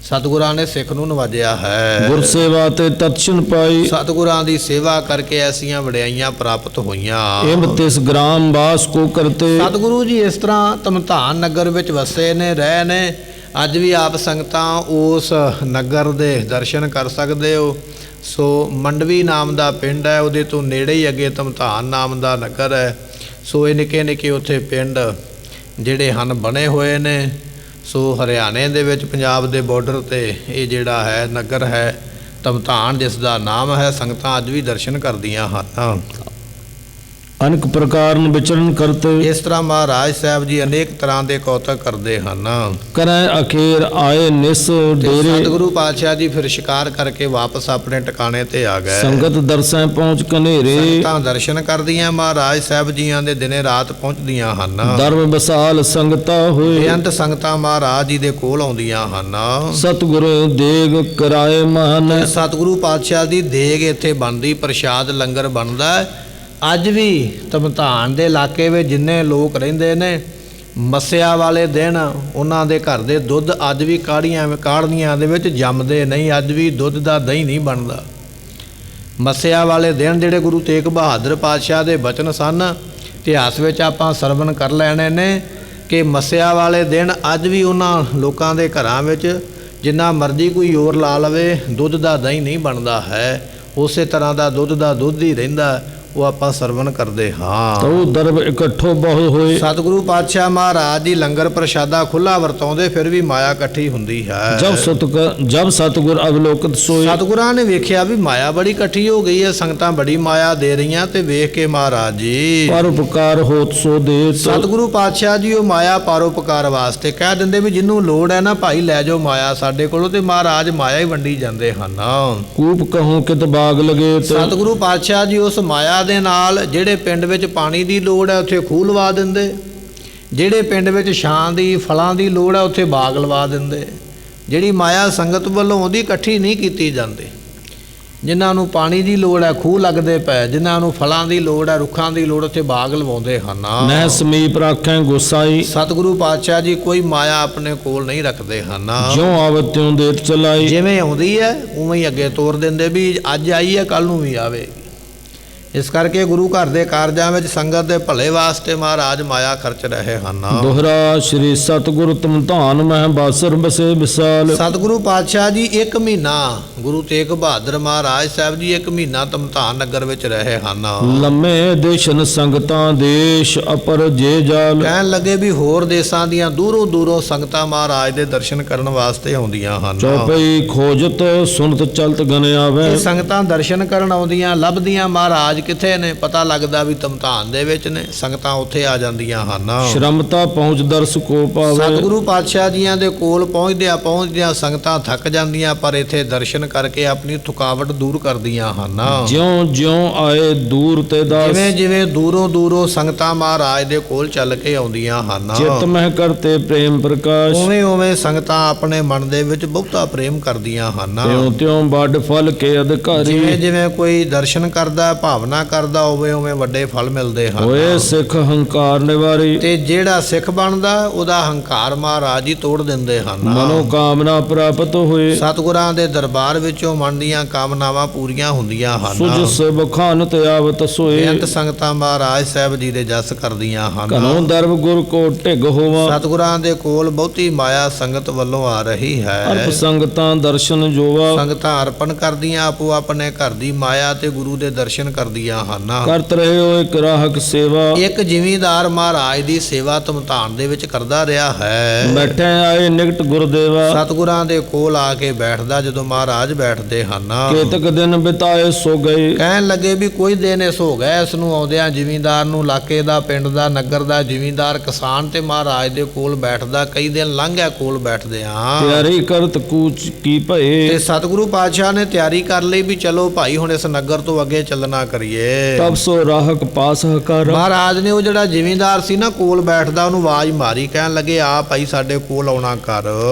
ਸਤਿਗੁਰਾਂ ਨੇ ਸਿੱਖ ਨੂੰ ਨਵਾਜਿਆ ਹੈ। ਗੁਰ ਸੇਵਾ ਤੇ ਤਤਸ਼ਨ ਪਾਈ। ਸਤਿਗੁਰਾਂ ਦੀ ਸੇਵਾ ਕਰਕੇ ਐਸੀਆਂ ਵਡਿਆਈਆਂ ਪ੍ਰਾਪਤ ਹੋਈਆਂ। ਇਮ ਤਿਸ ਗ੍ਰਾਮ ਵਾਸ ਕੋ ਕਰਤੇ। ਸਤਿਗੁਰੂ ਜੀ ਇਸ ਤਰ੍ਹਾਂ ਧਮਧਾਨ ਨਗਰ ਵਿੱਚ ਵਸੇ ਨੇ, ਰਹੇ ਨੇ। ਅੱਜ ਵੀ ਆਪ ਸੰਗਤਾਂ ਉਸ ਨਗਰ ਦੇ ਦਰਸ਼ਨ ਕਰ ਸਕਦੇ ਹੋ। ਸੋ ਮੰਡਵੀ ਨਾਮ ਦਾ ਪਿੰਡ ਹੈ, ਉਹਦੇ ਤੋਂ ਨੇੜੇ ਹੀ ਅੱਗੇ ਧਮਧਾਨ ਨਾਮ ਦਾ ਨਗਰ ਹੈ। ਸੋ ਇਹ ਨਿੱਕੇ ਨਿੱਕੇ ਉੱਥੇ ਪਿੰਡ ਜਿਹੜੇ ਹਨ ਬਣੇ ਹੋਏ ਨੇ। ਸੋ ਹਰਿਆਣੇ ਦੇ ਵਿੱਚ ਪੰਜਾਬ ਦੇ ਬਾਰਡਰ 'ਤੇ ਇਹ ਜਿਹੜਾ ਹੈ ਨਗਰ ਹੈ ਧਮਧਾਨ, ਜਿਸ ਦਾ ਨਾਮ ਹੈ। ਸੰਗਤਾਂ ਅੱਜ ਵੀ ਦਰਸ਼ਨ ਕਰਦੀਆਂ ਹਨ। ਅਨੇਕ ਪ੍ਰਕਾਰ ਨੂੰ ਵਿਚਰਨ ਕਰਤੇ। ਇਸ ਤਰ੍ਹਾਂ ਮਹਾਰਾਜ ਸਾਹਿਬ ਜੀ ਅਨੇਕ ਤਰ੍ਹਾਂ ਦੇ ਕੌਤਕ ਕਰਦੇ ਹਨ। ਕਰੈ ਅਖੀਰ ਆਏ ਨਿਸ ਡੇਰੇ। ਸਤਿਗੁਰੂ ਪਾਤਸ਼ਾਹ ਜੀ ਫਿਰ ਸ਼ਿਕਾਰ ਕਰਕੇ ਵਾਪਸ ਆਪਣੇ ਟਿਕਾਣੇ ਤੇ ਆ ਗਏ। ਸੰਗਤ ਦਰਸੈ ਪਹੁੰਚ ਕਨੇਰੇ। ਸੰਗਤਾਂ ਦਰਸ਼ਨ ਕਰਦੀਆਂ ਮਹਾਰਾਜ ਸਾਹਿਬ ਜੀਆਂ ਦੇ ਦਿਨੇ ਰਾਤ ਪਹੁੰਚਦੀਆਂ ਹਨ। ਧਰਮ ਵਿਸਾਲ ਸੰਗਤਾ ਹੋਏ। ਬੇਅੰਤ ਸੰਗਤਾਂ ਮਹਾਰਾਜ ਜੀ ਦੇ ਕੋਲ ਆਉਂਦੀਆਂ ਹਨ। ਸਤਿਗੁਰੂ ਦੇਗ ਕਰਾਏ ਮਨ। ਸਤਿਗੁਰੂ ਪਾਤਸ਼ਾਹ ਦੀ ਦੇਗ ਇੱਥੇ ਬਣਦੀ, ਪ੍ਰਸ਼ਾਦ ਲੰਗਰ ਬਣਦਾ। ਅੱਜ ਵੀ ਧਮਧਾਨ ਦੇ ਇਲਾਕੇ ਵਿੱਚ ਜਿੰਨੇ ਲੋਕ ਰਹਿੰਦੇ ਨੇ, ਮੱਸਿਆ ਵਾਲੇ ਦਿਨ ਉਹਨਾਂ ਦੇ ਘਰ ਦੇ ਦੁੱਧ ਅੱਜ ਵੀ ਕਾੜ੍ਹਨੀਆਂ ਦੇ ਵਿੱਚ ਜੰਮਦੇ ਨਹੀਂ। ਅੱਜ ਵੀ ਦੁੱਧ ਦਾ ਦਹੀਂ ਨਹੀਂ ਬਣਦਾ। ਮੱਸਿਆ ਵਾਲੇ ਦਿਨ ਜਿਹੜੇ ਗੁਰੂ ਤੇਗ ਬਹਾਦਰ ਪਾਤਸ਼ਾਹ ਦੇ ਬਚਨ ਸਨ, ਇਤਿਹਾਸ ਵਿੱਚ ਆਪਾਂ ਸਰਵਣ ਕਰ ਲੈਣੇ ਨੇ ਕਿ ਮੱਸਿਆ ਵਾਲੇ ਦਿਨ ਅੱਜ ਵੀ ਉਹਨਾਂ ਲੋਕਾਂ ਦੇ ਘਰਾਂ ਵਿੱਚ ਜਿੰਨਾ ਮਰਜ਼ੀ ਕੋਈ ਜ਼ੋਰ ਲਾ ਲਵੇ, ਦੁੱਧ ਦਾ ਦਹੀਂ ਨਹੀਂ ਬਣਦਾ ਹੈ। ਉਸੇ ਤਰ੍ਹਾਂ ਦਾ ਦੁੱਧ ਹੀ ਰਹਿੰਦਾ। ਉਹ ਆਪਾਂ ਸਰਵਣ ਕਰਦੇ ਹਾਂ। ਤਉ ਦਰਬ ਇਕੱਠੋ ਬਹੁ ਹੋਏ। ਸਤਿਗੁਰੂ ਪਾਤਸ਼ਾਹ ਮਹਾਰਾਜ ਦੀ ਲੰਗਰ ਪ੍ਰਸ਼ਾਦਾ ਖੁੱਲਾ ਵਰਤਾਉਂਦੇ, ਫਿਰ ਵੀ ਮਾਇਆ ਇਕੱਠੀ ਹੁੰਦੀ ਹੈ। ਜਬ ਸਤਿਗੁਰ ਅਵਲੋਕਤ ਸੋਏ। ਸਤਿਗੁਰਾਂ ਨੇ ਵੇਖਿਆ ਵੀ ਮਾਇਆ ਬੜੀ ਇਕੱਠੀ ਹੋ ਗਈ ਹੈ, ਸੰਗਤਾਂ ਬੜੀ ਮਾਇਆ ਦੇ ਰਹੀਆਂ, ਤੇ ਵੇਖ ਕੇ ਮਹਾਰਾਜ ਜੀ ਪਰਉਪਕਾਰ ਹੋਤ ਸੋ ਦੇਤ। ਸਤਿਗੁਰੂ ਪਾਤਸ਼ਾਹ ਜੀ ਉਹ ਮਾਇਆ ਪਰਉਪਕਾਰ ਵਾਸਤੇ ਕਹਿ ਦਿੰਦੇ ਵੀ ਜਿਹਨੂੰ ਲੋੜ ਹੈ ਨਾ ਭਾਈ ਲੈ ਜਾਓ ਮਾਇਆ ਸਾਡੇ ਕੋਲੋਂ, ਤੇ ਮਹਾਰਾਜ ਮਾਇਆ ਹੀ ਵੰਡੀ ਜਾਂਦੇ ਹਨ। ਕੂਪ ਕਹੂੰ ਕਿਤ ਬਾਗ ਲਗੇ। ਸਤਿਗੁਰੂ ਪਾਤਸ਼ਾਹ ਜੀ ਉਸ ਮਾਇਆ ਦੇ ਨਾਲ ਜਿਹੜੇ ਪਿੰਡ ਵਿੱਚ ਪਾਣੀ ਦੀ ਲੋੜ ਹੈ ਉੱਥੇ ਖੂਹ ਲਵਾ ਦਿੰਦੇ, ਜਿਹੜੇ ਪਿੰਡ ਵਿੱਚ ਛਾਂ ਦੀ ਫਲਾਂ ਦੀ ਲੋੜ ਹੈ ਉੱਥੇ ਬਾਗ ਲਵਾ ਦਿੰਦੇ। ਜਿਹੜੀ ਮਾਇਆ ਸੰਗਤ ਵੱਲੋਂ ਆਉਂਦੀ ਇਕੱਠੀ ਨਹੀਂ ਕੀਤੀ ਜਾਂਦੀ। ਜਿਨ੍ਹਾਂ ਨੂੰ ਪਾਣੀ ਦੀ ਲੋੜ ਹੈ ਖੂਹ ਲੱਗਦੇ ਪਏ, ਜਿਨ੍ਹਾਂ ਨੂੰ ਫਲਾਂ ਦੀ ਲੋੜ ਹੈ ਰੁੱਖਾਂ ਦੀ ਲੋੜ ਉੱਥੇ ਬਾਗ ਲਵਾਉਂਦੇ ਹਨ। ਨਹਿ ਸਮੀਪ ਰਾਖੈ ਗੋਸਾਈ। ਸਤਿਗੁਰੂ ਪਾਤਸ਼ਾਹ ਜੀ ਕੋਈ ਮਾਇਆ ਆਪਣੇ ਕੋਲ ਨਹੀਂ ਰੱਖਦੇ ਹਨ। ਜਿਉ ਆਵਤ ਤਿਉ ਦੇਤ ਚਲਾਈ। ਜਿਵੇਂ ਆਉਂਦੀ ਹੈ ਉਵੇਂ ਹੀ ਅੱਗੇ ਤੋਰ ਦਿੰਦੇ ਵੀ ਅੱਜ ਆਈ ਹੈ ਕੱਲ ਨੂੰ ਵੀ ਆਵੇਗੀ। ਇਸ ਕਰਕੇ ਗੁਰੂ ਘਰ ਦੇ ਕਾਰਜਾਂ ਵਿੱਚ ਸੰਗਤ ਦੇ ਭਲੇ ਵਾਸਤੇ ਮਹਾਰਾਜ ਮਾਇਆ ਖਰਚ ਰਹੇ ਹਨ। ਦੋਹਰਾ ਸ਼੍ਰੀ ਸਤਿਗੁਰੂ ਤਮ ਧਾਨ ਮਹਿ ਬਾਸਰ ਬਸੇ ਵਿਸਾਲ। ਸਤਿਗੁਰੂ ਪਾਤਸ਼ਾਹ ਜੀ 1 ਮਹੀਨਾ ਗੁਰੂ ਤੇਗ ਬਹਾਦਰ ਮਹਾਰਾਜ ਸਾਹਿਬ ਜੀ 1 ਮਹੀਨਾ ਤਮਧਾਨ ਨਗਰ ਵਿੱਚ ਰਹੇ ਹਨ। ਲੰਮੇ ਦੇਸ਼ਨ ਸੰਗਤਾਂ ਦੇਸ਼ ਅਪਰ ਜੇ ਜਾਲ। ਕਹਿਣ ਲੱਗੇ ਵੀ ਹੋਰ ਦੇਸ਼ਾਂ ਦੀਆਂ ਦੂਰੋਂ ਦੂਰੋਂ ਸੰਗਤਾਂ ਮਹਾਰਾਜ ਦੇ ਦਰਸ਼ਨ ਕਰਨ ਵਾਸਤੇ ਆਉਂਦੀਆਂ ਹਨ। ਚੌਪਈ ਖੋਜਤ ਸੁਨਤ ਚਲਤ ਗਨ ਆਵੇ। ਸੰਗਤਾਂ ਦਰਸ਼ਨ ਕਰਨ ਆਉਂਦੀਆਂ, ਲੱਭਦੀਆਂ ਮਹਾਰਾਜ ਕਿੱਥੇ ਨੇ, ਪਤਾ ਲੱਗਦਾ ਵੀ ਤਮਧਾਨ ਦੇ ਵਿੱਚ ਨੇ, ਸੰਗਤਾਂ ਉੱਥੇ ਆ ਜਾਂਦੀਆਂ ਹਨ। ਸ਼ਰਮਤਾ ਪਹੁੰਚ ਦਰਸ ਕੋ ਪਾਵੇ। ਸਤਿਗੁਰੂ ਪਾਤਸ਼ਾਹ ਜੀਆਂ ਦੇ ਕੋਲ ਪਹੁੰਚਦਿਆਂ ਸੰਗਤਾਂ ਥੱਕ ਜਾਂਦੀਆਂ, ਪਰ ਇੱਥੇ ਦਰਸ਼ਨ ਕਰਕੇ ਆਪਣੀ ਥਕਾਵਟ ਦੂਰ ਕਰਦੀਆਂ ਹਨ। ਜਿਉਂ ਜਿਉਂ ਆਏ ਦੂਰ ਤੇ ਦਾਸ। ਜਿਵੇਂ ਜਿਵੇਂ ਦੂਰੋਂ ਦੂਰੋਂ ਸੰਗਤਾਂ ਮਹਾਰਾਜ ਦੇ ਕੋਲ ਚੱਲ ਕੇ ਆਉਂਦੀਆਂ ਹਨ। ਚਿਤ ਮਹਿ ਕਰਤੇ ਪ੍ਰੇਮ ਪ੍ਰਕਾਸ਼। ਉਵੇਂ ਉਵੇਂ ਸੰਗਤਾਂ ਆਪਣੇ ਮਨ ਦੇ ਵਿੱਚ ਬਹੁਤਾ ਪ੍ਰੇਮ ਕਰਦੀਆਂ ਹਨ। ਤਿਉਂ ਤਿਉਂ ਵੱਡ ਫਲ ਕੇ ਅਧਿਕਾਰੀ। ਜਿਵੇਂ ਜਿਵੇਂ ਕੋਈ ਦਰਸ਼ਨ ਕਰਦਾ, ਭਾਵਨਾ ਕਰਦਾ, ਉਵੇਂ ਉਵੇਂ ਵੱਡੇ ਫਲ ਮਿਲਦੇ ਹਨ। ਹੋਏ ਸਿੱਖ ਹੰਕਾਰ ਨਿਵਾਰੀ। ਤੇ ਜਿਹੜਾ ਸਿੱਖ ਬਣਦਾ ਉਹਦਾ ਹੰਕਾਰ ਮਹਾਰਾਜ ਹੀ ਤੋੜ ਦਿੰਦੇ ਹਨ। ਮਨੋ ਕਾਮਨਾ ਪ੍ਰਾਪਤ ਹੋਏ। ਸਤਿਗੁਰਾਂ ਦੇ ਦਰਬਾਰ ਵਿੱਚੋਂ ਮਨ ਦੀਆਂ ਕਾਮਨਾਵਾਂ ਪੂਰੀਆਂ ਹੁੰਦੀਆਂ ਹਨ। ਸੁਜ ਸਭ ਖਾਨ ਤੇ ਆਵਤ ਸੋਏ। ਬੇਅੰਤ ਸੰਗਤਾਂ ਮਹਾਰਾਜ ਸਾਹਿਬ ਜੀ ਦੇ ਜਸ ਕਰਦੀਆਂ ਹਨ। ਘਨੋਂ ਦਰਬ ਗੁਰ ਕੋ ਢਿਗ ਹੋਵਾ। ਸਤਿਗੁਰਾਂ ਦੇ ਕੋਲ ਬਹੁਤੀ ਮਾਇਆ ਸੰਗਤ ਵੱਲੋਂ ਆ ਰਹੀ ਹੈ। ਅਰਪ ਸੰਗਤਾਂ ਦਰਸ਼ਨ ਜੋਵਾ। ਸੰਗਤਾਂ ਅਰਪਣ ਕਰਦੀਆਂ ਆਪੋ ਆਪਣੇ ਘਰ ਦੀ ਮਾਇਆ ਤੇ ਗੁਰੂ ਦੇ ਦਰਸ਼ਨ ਕਰਦੀਆਂ ਹਨ। ਕਰਤ ਰਹੇ ਹੋ ਇੱਕ ਰਾਹਕ ਸੇਵਾ। ਇੱਕ ਜ਼ਿਮੀਂਦਾਰ ਮਹਾਰਾਜ ਦੀ ਸੇਵਾ ਤਮਧਾਨ ਦੇ ਵਿੱਚ ਕਰਦਾ ਰਿਹਾ ਹੈ। ਬੈਠੇ ਆਏ ਨਿਕਟ ਗੁਰਦੇਵਾ। ਸਤਿਗੁਰਾਂ ਦੇ ਕੋਲ ਆ ਕੇ ਬੈਠਦਾ ਜਦੋਂ ਮਹਾਰਾਜ ਬੈਠਦੇ ਹਨ। ਕੇਤਕ ਦਿਨ ਬਿਤਾਏ ਸੋ ਗਏ। ਕਹਿਣ ਲੱਗੇ ਵੀ ਕੋਈ ਦਿਨ ਇਸ ਹੋ ਗਿਆ ਇਸ ਨੂੰ ਆਉਂਦਿਆਂ ਜ਼ਿਮੀਂਦਾਰ ਨੂੰ, ਇਲਾਕੇ ਦਾ, ਪਿੰਡ ਦਾ, ਨਗਰ ਦਾ ਜ਼ਿਮੀਂਦਾਰ ਕਿਸਾਨ ਤੇ ਮਹਾਰਾਜ ਦੇ ਕੋਲ ਬੈਠਦਾ ਕਈ ਦਿਨ ਲੰਘ ਗਿਆ ਕੋਲ ਬੈਠਦੇ ਆ। ਤਿਆਰੀ ਕਰਤ ਕੂਚ ਕੀ ਭਏ। ਤੇ ਸਤਿਗੁਰੂ ਪਾਤਸ਼ਾਹ ਨੇ ਤਿਆਰੀ ਕਰ ਲਈ ਵੀ ਚਲੋ ਭਾਈ ਹੁਣ ਇਸ ਨਗਰ ਤੋਂ ਅੱਗੇ ਚੱਲਣਾ ਕਰੀਏ। ਤਬ ਸੋ ਰਾਹਕ ਪਾਸ ਹਕਾਰ। ਮਹਾਰਾਜ ਨੇ ਉਹ ਜਿਹੜਾ ਜ਼ਿਮੀਂਦਾਰ ਸੀ ਨਾ ਕੋਲ ਬੈਠਦਾ ਉਹਨੂੰ ਆਵਾਜ਼ ਮਾਰੀ, ਕਹਿਣ ਲੱਗੇ ਆ ਭਾਈ ਸਾਡੇ ਕੋਲ ਆਉਣਾ ਕਰ।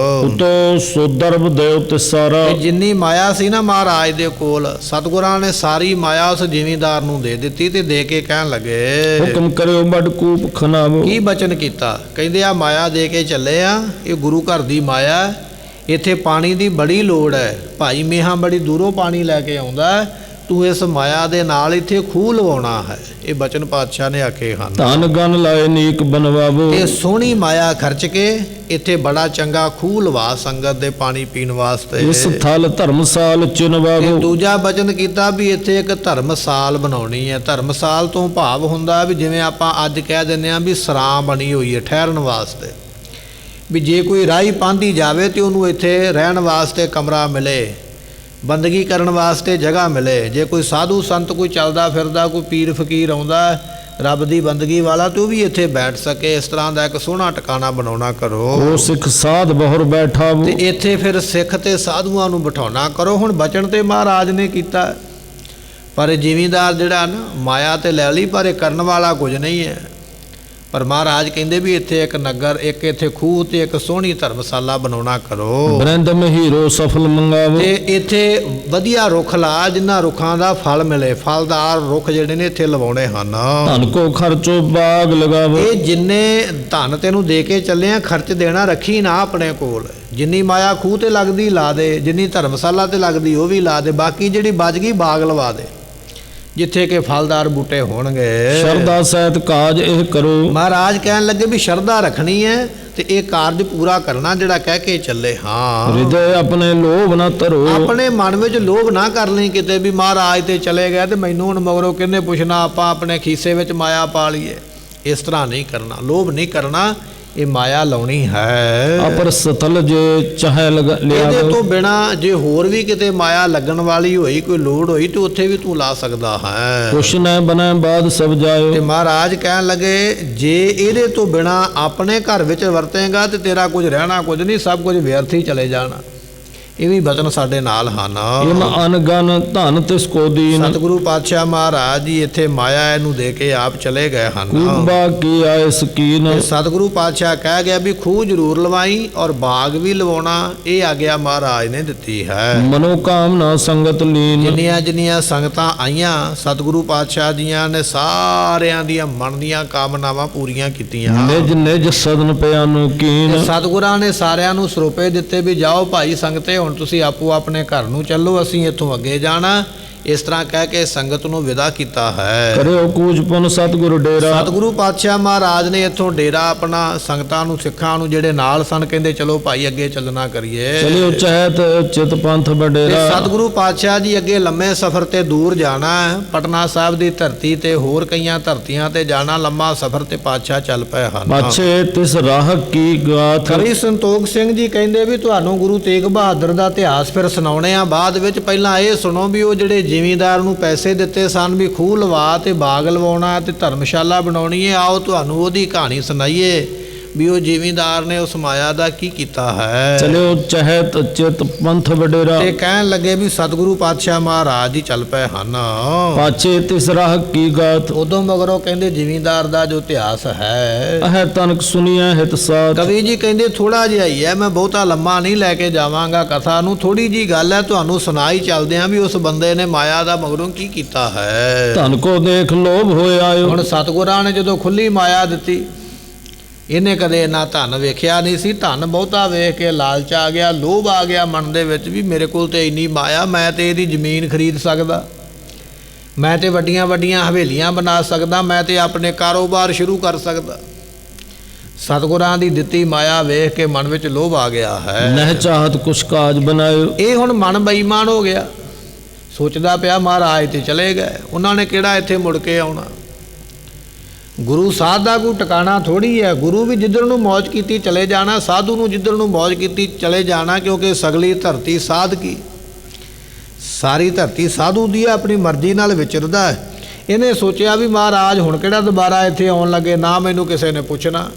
ਉਤੋ ਸੋ ਦਰਬ ਦੇਵ ਤੇ ਸਾਰਾ। ਜਿੰਨੀ ਮਾਇਆ ਸੀ ਨਾ ਮਹਾਰਾਜ ਦੇ ਕੋਲ, ਸਤਿਗੁਰਾਂ ਨੇ ਸਾਰੀ ਮਾਇਆ ਉਸ ਜ਼ਿਮੀਂਦਾਰ ਨੂੰ ਦੇ ਦਿੱਤੀ ਤੇ ਦੇ ਕੇ ਕਹਿਣ ਲੱਗੇ ਹੁਕਮ ਕਰਿਓ ਬੜ ਕੂਪ ਖਨਾਵੋ। ਕੀ ਬਚਨ ਕੀਤਾ? ਕਹਿੰਦੇ ਆ ਮਾਇਆ ਦੇ ਕੇ ਚੱਲੇ ਆ, ਇਹ ਗੁਰੂ ਘਰ ਦੀ ਮਾਇਆ, ਇੱਥੇ ਪਾਣੀ ਦੀ ਬੜੀ ਲੋੜ ਹੈ। ਭਾਈ ਮੇਹਾਂ ਬੜੀ ਦੂਰੋਂ ਪਾਣੀ ਲੈ ਕੇ ਆਉਂਦਾ, ਤੂੰ ਇਸ ਮਾਇਆ ਦੇ ਨਾਲ ਇੱਥੇ ਖੂਹ ਲਵਾਉਣਾ ਹੈ। ਇਹ ਬਚਨ ਪਾਤਸ਼ਾਹ ਨੇ ਆਖੇ ਹਨ। ਧਨ ਗਨ ਲਾਏ ਨੀਕ ਬਨਵਾਵੋ। ਇਹ ਸੋਹਣੀ ਮਾਇਆ ਖਰਚ ਕੇ ਇੱਥੇ ਬੜਾ ਚੰਗਾ ਖੂਹ ਲਵਾ ਸੰਗਤ ਦੇ ਪਾਣੀ ਪੀਣ ਵਾਸਤੇ। ਇਸ ਥਲ ਧਰਮਸਾਲ ਚੁਨਵਾਵੋ। ਦੂਜਾ ਬਚਨ ਕੀਤਾ ਵੀ ਇੱਥੇ ਇੱਕ ਧਰਮਸਾਲ ਬਣਾਉਣੀ ਹੈ। ਧਰਮਸਾਲ ਤੋਂ ਭਾਵ ਹੁੰਦਾ ਵੀ ਜਿਵੇਂ ਆਪਾਂ ਅੱਜ ਕਹਿ ਦਿੰਦੇ ਹਾਂ ਵੀ ਸਰਾਂ ਬਣੀ ਹੋਈ ਹੈ ਠਹਿਰਨ ਵਾਸਤੇ, ਵੀ ਜੇ ਕੋਈ ਰਾਹੀ ਪਾਂਧੀ ਜਾਵੇ ਤੇ ਉਹਨੂੰ ਇੱਥੇ ਰਹਿਣ ਵਾਸਤੇ ਕਮਰਾ ਮਿਲੇ, ਬੰਦਗੀ ਕਰਨ ਵਾਸਤੇ ਜਗ੍ਹਾ ਮਿਲੇ। ਜੇ ਕੋਈ ਸਾਧੂ ਸੰਤ ਕੋਈ ਚੱਲਦਾ ਫਿਰਦਾ, ਕੋਈ ਪੀਰ ਫਕੀਰ ਆਉਂਦਾ ਰੱਬ ਦੀ ਬੰਦਗੀ ਵਾਲਾ, ਤੇ ਉਹ ਵੀ ਇੱਥੇ ਬੈਠ ਸਕੇ। ਇਸ ਤਰ੍ਹਾਂ ਦਾ ਇੱਕ ਸੋਹਣਾ ਟਿਕਾਣਾ ਬਣਾਉਣਾ ਕਰੋ। ਉਹ ਸਿੱਖ ਸਾਧ ਬਹੁਰ ਬੈਠਾ ਤੇ ਇੱਥੇ ਫਿਰ ਸਿੱਖ ਤੇ ਸਾਧੂਆਂ ਨੂੰ ਬਿਠਾਉਣਾ ਕਰੋ। ਹੁਣ ਬਚਨ ਤੇ ਮਹਾਰਾਜ ਨੇ ਕੀਤਾ, ਪਰ ਜ਼ਿਮੀਂਦਾਰ ਜਿਹੜਾ ਨਾ ਮਾਇਆ ਤੇ ਲੈ ਲਈ, ਪਰ ਇਹ ਕਰਨ ਵਾਲਾ ਕੁਝ ਨਹੀਂ ਹੈ। ਪਰ ਮਹਾਰਾਜ ਕਹਿੰਦੇ ਵੀ ਇੱਥੇ ਇੱਕ ਨਗਰ, ਇੱਕ ਇੱਥੇ ਖੂਹ ਤੇ ਇੱਕ ਸੋਹਣੀ ਧਰਮਸ਼ਾਲਾ ਬਣਾਉਣਾ ਕਰੋ। ਬ੍ਰਿੰਦ ਮਹੀਰੋ ਸਫਲ ਮੰਗਾਵੋ। ਤੇ ਇੱਥੇ ਵਧੀਆ ਰੁੱਖ ਲਾ, ਜਿਨ੍ਹਾਂ ਰੁੱਖਾਂ ਦਾ ਫਲ ਮਿਲੇ, ਫਲਦਾਰ ਰੁੱਖ ਜਿਹੜੇ ਨੇ ਇੱਥੇ ਲਵਾਉਣੇ ਹਨ। ਧਨ ਕੋ ਖਰਚੋ ਬਾਗ ਲਗਾਵੋ। ਇਹ ਜਿੰਨੇ ਧਨ ਤੈਨੂੰ ਦੇ ਕੇ ਚੱਲੇ ਆ, ਖਰਚ ਦੇਣਾ ਰੱਖੀ ਨਾ ਆਪਣੇ ਕੋਲ। ਜਿੰਨੀ ਮਾਇਆ ਖੂਹ ਤੇ ਲੱਗਦੀ ਲਾ ਦੇ, ਜਿੰਨੀ ਧਰਮਸ਼ਾਲਾ ਤੇ ਲੱਗਦੀ ਉਹ ਵੀ ਲਾ ਦੇ, ਬਾਕੀ ਜਿਹੜੀ ਬਚ ਗਈ ਬਾਗ ਲਵਾ ਦੇ। ਜਿੱਥੇ ਕਿ ਫਲਦਾਰ ਬੂਟੇ ਹੋਣਗੇ। ਸ਼ਰਧਾ ਸਹਿਤ ਕਾਜ ਇਹ ਕਰੋ। ਮਹਾਰਾਜ ਕਹਿਣ ਲੱਗੇ ਵੀ ਸ਼ਰਧਾ ਰੱਖਣੀ ਹੈ ਤੇ ਇਹ ਕਾਰਜ ਪੂਰਾ ਕਰਨਾ ਜਿਹੜਾ ਕਹਿ ਕੇ ਚੱਲੇ। ਹਾਂ, ਹਿਰਦੇ ਆਪਣੇ ਲੋਭ ਨਾ ਧਰੋ। ਆਪਣੇ ਮਨ ਵਿੱਚ ਲੋਭ ਨਾ ਕਰ ਲਈ ਕਿਤੇ ਵੀ ਮਹਾਰਾਜ ਤੇ ਚਲੇ ਗਏ ਤੇ ਮੈਨੂੰ ਹੁਣ ਮਗਰੋਂ ਕਿਹਨੇ ਪੁੱਛਣਾ, ਆਪਾਂ ਆਪਣੇ ਖੀਸੇ ਵਿੱਚ ਮਾਇਆ ਪਾ ਲਈਏ। ਇਸ ਤਰ੍ਹਾਂ ਨਹੀਂ ਕਰਨਾ, ਲੋਭ ਨਹੀਂ ਕਰਨਾ, ਇਹ ਮਾਇਆ ਲਾਉਣੀ ਹੈ। ਅਪਰ ਸਤਲ ਜੇ ਚਾਹੇ ਲਿਆ ਇਹਦੇ ਤੋਂ ਬਿਨਾ ਜੇ ਹੋਰ ਵੀ ਕਿਤੇ ਮਾਇਆ ਲੱਗਣ ਵਾਲੀ ਹੋਈ, ਕੋਈ ਲੋੜ ਹੋਈ ਤੇ ਉੱਥੇ ਵੀ ਤੂੰ ਲਾ ਸਕਦਾ ਹੈ। ਕੁਛ ਨਾ ਬਨੈ ਬਾਦ ਸਭ ਜਾਇਓ। ਤੇ ਮਹਾਰਾਜ ਕਹਿਣ ਲੱਗੇ ਜੇ ਇਹਦੇ ਤੋਂ ਬਿਨਾ ਆਪਣੇ ਘਰ ਵਿੱਚ ਵਰਤੇਗਾ ਤੇ ਤੇਰਾ ਕੁਝ ਰਹਿਣਾ ਕੁਝ ਨਹੀਂ, ਸਭ ਕੁਝ ਵਿਅਰਥ ਹੀ ਚਲੇ ਜਾਣਾ। ਇਹ ਵੀ ਬਚਨ ਸਾਡੇ ਨਾਲ ਹਨ। ਇਮ ਅਨਗਨ ਧਨ ਤਿਸ ਕੋ ਦੀਨ। ਸਤਿਗੁਰੂ ਪਾਤਸ਼ਾਹ ਮਹਾਰਾਜ ਜੀ ਇੱਥੇ ਮਾਇਆ ਇਹਨੂੰ ਦੇ ਕੇ ਆਪ ਚਲੇ ਗਏ ਹਨ। ਕੂਬਾ ਕੀ ਆਏ ਸਕੀਨ। ਸਤਿਗੁਰੂ ਪਾਤਸ਼ਾਹ ਕਹਿ ਗਿਆ ਵੀ ਖੂਹ ਜ਼ਰੂਰ ਲਵਾਈ ਔਰ ਬਾਗ ਵੀ ਲਵਾਉਣਾ, ਇਹ ਆਗਿਆ ਮਹਾਰਾਜ ਨੇ ਦਿੱਤੀ ਹੈ। ਮਨੋ ਕਾਮਨਾ ਸੰਗਤ ਲੀਨ। ਜਿੰਨੀਆਂ ਜਿੰਨੀਆਂ ਸੰਗਤਾਂ ਆਈਆਂ ਸਤਿਗੁਰੂ ਪਾਤਸ਼ਾਹ ਜੀਆਂ ਨੇ ਸਾਰਿਆਂ ਦੀਆਂ ਮਨ ਦੀਆਂ ਕਾਮਨਾਵਾਂ ਪੂਰੀਆਂ ਕੀਤੀਆਂ। ਨਿਜ ਨਿਜ ਸਦਨ ਪਿਆਨੋ ਕੀਨ। ਸਤਿਗੁਰਾਂ ਨੇ ਸਾਰਿਆਂ ਨੂੰ ਸਰੋਪੇ ਦਿੱਤੇ ਵੀ ਜਾਓ ਭਾਈ ਸੰਗਤੇ, ਹੁਣ ਤੁਸੀਂ ਆਪੋ ਆਪਣੇ ਘਰ ਨੂੰ ਚੱਲੋ, ਅਸੀਂ ਇੱਥੋਂ ਅੱਗੇ ਜਾਣਾ। ਇਸ ਤਰ੍ਹਾਂ ਕਹਿ ਕੇ ਸੰਗਤ ਨੂੰ ਵਿਦਾ ਕੀਤਾ ਹੈ। ਕਰਿਓ ਕੂਜ ਪੁਨ ਸਤਿਗੁਰੂ ਡੇਰਾ। ਸਤਿਗੁਰੂ ਪਾਤਸ਼ਾਹ ਮਹਾਰਾਜ ਨੇ ਇੱਥੋਂ ਡੇਰਾ ਆਪਣਾ ਸੰਗਤਾਂ ਨੂੰ, ਸਿੱਖਾਂ ਨੂੰ ਜਿਹੜੇ ਨਾਲ ਸਨ, ਕਹਿੰਦੇ ਚਲੋ ਭਾਈ ਅੱਗੇ ਚੱਲਣਾ ਕਰੀਏ। ਚਲਿਓ ਚਹਿਤ ਚਿਤ ਪੰਥ ਬਡੇਰਾ। ਸਤਿਗੁਰੂ ਪਾਤਸ਼ਾਹ ਜੀ ਅੱਗੇ ਲੰਮੇ ਸਫ਼ਰ ਤੇ ਦੂਰ ਜਾਣਾ, ਪਟਨਾ ਸਾਹਿਬ ਦੀ ਧਰਤੀ ਤੇ ਹੋਰ ਕਈਆਂ ਧਰਤੀਆਂ ਤੇ ਜਾਣਾ, ਲੰਮਾ ਸਫ਼ਰ ਤੇ ਪਾਤਸ਼ਾਹ ਚੱਲ ਪਏ ਹਨ। ਪਾਛੇ ਤਿਸ ਰਾਹ ਕੀ ਗਾਥ। ਕਵੀ ਸੰਤੋਖ ਸਿੰਘ ਜੀ ਕਹਿੰਦੇ ਵੀ ਤੁਹਾਨੂੰ ਗੁਰੂ ਤੇਗ ਬਹਾਦਰ ਦਾ ਇਤਿਹਾਸ ਫਿਰ ਸੁਣਾਉਣੇ ਆ ਬਾਅਦ ਵਿੱਚ। ਪਹਿਲਾਂ ਇਹ ਸੁਣੋ ਵੀ ਉਹ ਜਿਹੜੇ ਜ਼ਿਮੀਂਦਾਰ ਨੂੰ ਪੈਸੇ ਦਿੱਤੇ ਸਨ ਵੀ ਖੂਹ ਲਵਾ ਤੇ ਬਾਗ ਲਵਾਉਣਾ ਤੇ ਧਰਮਸ਼ਾਲਾ ਬਣਾਉਣੀ ਹੈ, ਆਓ ਤੁਹਾਨੂੰ ਉਹਦੀ ਕਹਾਣੀ ਸੁਣਾਈਏ ਵੀ ਉਹ ਜ਼ਿਮੀਂਦਾਰ ਨੇ ਉਸ ਮਾਇਆ ਦਾ ਕੀ ਕੀਤਾ ਹੈ। ਚਲਿਓ ਚਹਿਤ ਚਿਤ ਪੰਥ ਵਡੇਰਾ। ਤੇ ਕਹਿਣ ਲੱਗੇ ਵੀ ਸਤਿਗੁਰੂ ਪਾਤਸ਼ਾਹ ਮਹਾਰਾਜ ਜੀ ਚੱਲ ਪਏ ਹਨ। ਪਾਛੇ ਤਿਸ ਰਾਹ ਕੀ ਗਾਥ। ਉਦੋਂ ਮਗਰੋਂ ਕਹਿੰਦੇ ਜ਼ਿਮੀਂਦਾਰ ਦਾ ਜੋ ਇਤਿਹਾਸ ਹੈ ਅਹ ਤਨਕ ਸੁਣੀਐ ਹਿਤ ਸਾਥ। ਕਵੀ ਜੀ ਕਹਿੰਦੇ ਥੋੜਾ ਜਿਹਾ ਹੀ ਹੈ, ਮੈਂ ਬਹੁਤਾ ਲੰਮਾ ਨਹੀਂ ਲੈ ਕੇ ਜਾਵਾਂਗਾ ਕਥਾ ਨੂੰ, ਥੋੜੀ ਜੀ ਗੱਲ ਹੈ, ਤੁਹਾਨੂੰ ਸੁਣਾਈ ਚੱਲਦੇ ਹਾਂ ਵੀ ਉਸ ਬੰਦੇ ਨੇ ਮਾਇਆ ਦਾ ਮਗਰੋਂ ਕੀ ਕੀਤਾ ਹੈ। ਧਨ ਕੋ ਦੇਖ ਲੋਭ ਹੋਏ ਆਇਓ। ਹੁਣ ਸਤਿਗੁਰਾਂ ਨੇ ਜਦੋਂ ਖੁੱਲੀ ਮਾਇਆ ਦਿੱਤੀ, ਇਹਨੇ ਕਦੇ ਇੰਨਾ ਧਨ ਵੇਖਿਆ ਨਹੀਂ ਸੀ। ਧਨ ਬਹੁਤਾ ਵੇਖ ਕੇ ਲਾਲਚ ਆ ਗਿਆ, ਲੋਭ ਆ ਗਿਆ ਮਨ ਦੇ ਵਿੱਚ ਵੀ ਮੇਰੇ ਕੋਲ ਤੇ ਇੰਨੀ ਮਾਇਆ, ਮੈਂ ਤੇ ਇਹਦੀ ਜ਼ਮੀਨ ਖਰੀਦ ਸਕਦਾ, ਮੈਂ ਤੇ ਵੱਡੀਆਂ ਵੱਡੀਆਂ ਹਵੇਲੀਆਂ ਬਣਾ ਸਕਦਾ, ਮੈਂ ਤੇ ਆਪਣੇ ਕਾਰੋਬਾਰ ਸ਼ੁਰੂ ਕਰ ਸਕਦਾ। ਸਤਿਗੁਰਾਂ ਦੀ ਦਿੱਤੀ ਮਾਇਆ ਵੇਖ ਕੇ ਮਨ ਵਿੱਚ ਲੋਭ ਆ ਗਿਆ ਹੈ। ਨਹਿ ਚਾਹਤ ਕੁਛ ਕਾਜ ਬਣਾਇਓ। ਇਹ ਹੁਣ ਮਨ ਬੇਈਮਾਨ ਹੋ ਗਿਆ, ਸੋਚਦਾ ਪਿਆ ਮਹਾਰਾਜ ਤੇ ਚਲੇ ਗਏ, ਉਹਨਾਂ ਨੇ ਕਿਹੜਾ ਇੱਥੇ ਮੁੜ ਕੇ ਆਉਣਾ। ਗੁਰੂ ਸਾਧ ਦਾ ਕੋਈ ਟਿਕਾਣਾ ਥੋੜੀ ਹੈ। ਗੁਰੂ ਵੀ ਜਿੱਧਰ ਨੂੰ ਮੌਜ ਕੀਤੀ ਚਲੇ ਜਾਣਾ, ਸਾਧੂ ਨੂੰ ਜਿੱਧਰ ਨੂੰ ਮੌਜ ਕੀਤੀ ਚਲੇ ਜਾਣਾ, ਕਿਉਂਕਿ ਸਗਲੀ ਧਰਤੀ ਸਾਧ ਕੀ, ਸਾਰੀ ਧਰਤੀ ਸਾਧੂ ਦੀ ਹੈ, ਆਪਣੀ ਮਰਜ਼ੀ ਨਾਲ ਵਿਚਰਦਾ ਹੈ। ਇਹਨੇ ਸੋਚਿਆ ਵੀ ਮਹਾਰਾਜ ਹੁਣ ਕਿਹੜਾ ਦੁਬਾਰਾ ਇੱਥੇ ਆਉਣ ਲੱਗੇ, ਨਾ ਮੈਨੂੰ ਕਿਸੇ ਨੇ ਪੁੱਛਣਾ,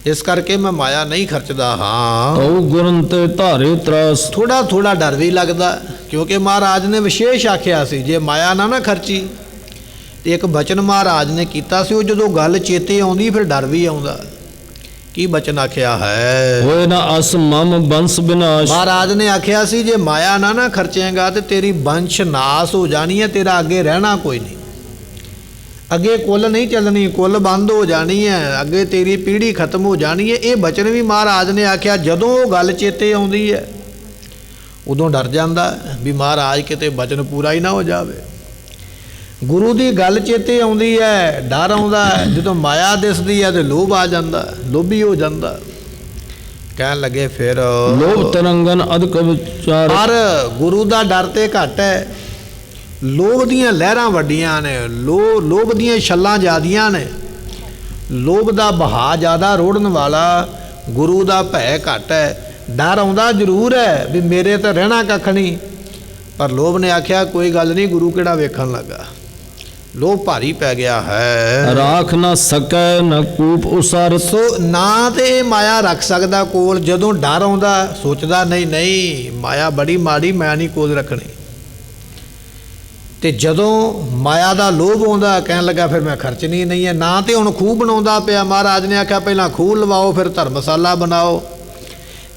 ਇਸ ਕਰਕੇ ਮੈਂ ਮਾਇਆ ਨਹੀਂ ਖਰਚਦਾ। ਹਾਂ, ਕਉ ਗੁਰਨ ਤੇ ਧਾਰੇ ਤਰਾਸ। ਥੋੜਾ ਥੋੜਾ ਡਰ ਵੀ ਲੱਗਦਾ, ਕਿਉਂਕਿ ਮਹਾਰਾਜ ਨੇ ਵਿਸ਼ੇਸ਼ ਆਖਿਆ ਸੀ ਜੇ ਮਾਇਆ ਨਾ ਖਰਚੀ। ਤੇ ਇੱਕ ਬਚਨ ਮਹਾਰਾਜ ਨੇ ਕੀਤਾ ਸੀ, ਉਹ ਜਦੋਂ ਗੱਲ ਚੇਤੇ ਆਉਂਦੀ ਫਿਰ ਡਰ ਵੀ ਆਉਂਦਾ। ਕੀ ਬਚਨ ਆਖਿਆ ਹੈ? ਹੋਏ ਨਾ ਅਸ ਮਮ ਬੰਸ ਬਿਨਾਸ਼। ਮਹਾਰਾਜ ਨੇ ਆਖਿਆ ਸੀ ਜੇ ਮਾਇਆ ਨਾ ਖਰਚੇਗਾ ਤੇ ਤੇਰੀ ਬੰਸ਼ ਨਾਸ ਹੋ ਜਾਣੀ ਹੈ, ਤੇਰਾ ਅੱਗੇ ਰਹਿਣਾ ਕੋਈ ਨਹੀਂ, ਅੱਗੇ ਕੁੱਲ ਨਹੀਂ ਚੱਲਣੀ, ਕੁੱਲ ਬੰਦ ਹੋ ਜਾਣੀ ਹੈ, ਅੱਗੇ ਤੇਰੀ ਪੀੜ੍ਹੀ ਖਤਮ ਹੋ ਜਾਣੀ ਹੈ। ਇਹ ਬਚਨ ਵੀ ਮਹਾਰਾਜ ਨੇ ਆਖਿਆ। ਜਦੋਂ ਉਹ ਗੱਲ ਚੇਤੇ ਆਉਂਦੀ ਹੈ ਉਦੋਂ ਡਰ ਜਾਂਦਾ ਵੀ ਮਹਾਰਾਜ ਕਿਤੇ ਬਚਨ ਪੂਰਾ ਹੀ ਨਾ ਹੋ ਜਾਵੇ। ਗੁਰੂ ਦੀ ਗੱਲ ਚੇਤੇ ਆਉਂਦੀ ਹੈ, ਡਰ ਆਉਂਦਾ ਹੈ। ਜਦੋਂ ਮਾਇਆ ਦਿਸਦੀ ਹੈ ਤੇ ਲੋਭ ਆ ਜਾਂਦਾ, ਲੋਭੀ ਹੋ ਜਾਂਦਾ। ਕਹਿਣ ਲੱਗੇ ਫਿਰ ਲੋਭ ਤਰੰਗਨ ਅਦਕ ਵਿਚਾਰ। ਪਰ ਗੁਰੂ ਦਾ ਡਰ ਤੇ ਘੱਟ ਹੈ, ਲੋਭ ਦੀਆਂ ਲਹਿਰਾਂ ਵੱਡੀਆਂ ਨੇ, ਲੋਭ ਦੀਆਂ ਛੱਲਾਂ ਜ਼ਿਆਦੀਆਂ ਨੇ, ਲੋਭ ਦਾ ਬਹਾ ਜ਼ਿਆਦਾ ਰੋੜਨ ਵਾਲਾ। ਗੁਰੂ ਦਾ ਭੈ ਘੱਟ ਹੈ, ਡਰ ਆਉਂਦਾ ਜ਼ਰੂਰ ਹੈ ਵੀ ਮੇਰੇ ਤਾਂ ਰਹਿਣਾ ਕੱਖ ਨਹੀਂ, ਪਰ ਲੋਭ ਨੇ ਆਖਿਆ ਕੋਈ ਗੱਲ ਨਹੀਂ, ਗੁਰੂ ਕਿਹੜਾ ਵੇਖਣ ਲੱਗਾ। ਲੋਭ ਭਾਰੀ ਪੈ ਗਿਆ ਹੈ, ਰਾਖ ਨਾ ਸਕੈ ਨਾ ਕੂਪ ਉਸਰ। ਸੋ ਨਾ ਤੇ ਇਹ ਮਾਇਆ ਰੱਖ ਸਕਦਾ ਕੋਲ। ਜਦੋਂ ਡਰ ਆਉਂਦਾ ਸੋਚਦਾ ਨਹੀਂ ਮਾਇਆ ਬੜੀ ਮਾੜੀ, ਮੈਂ ਨਹੀਂ ਕੋਲ ਰੱਖਣੀ। ਤੇ ਜਦੋਂ ਮਾਇਆ ਦਾ ਲੋਭ ਆਉਂਦਾ ਕਹਿਣ ਲੱਗਾ ਫਿਰ ਮੈਂ ਖਰਚਣੀ ਨਹੀਂ ਹੈ। ਨਾ ਤੇ ਹੁਣ ਖੂਹ ਬਣਾਉਂਦਾ ਪਿਆ, ਮਹਾਰਾਜ ਨੇ ਆਖਿਆ ਪਹਿਲਾਂ ਖੂਹ ਲਵਾਓ ਫਿਰ ਧਰਮਸ਼ਾਲਾ ਬਣਾਓ।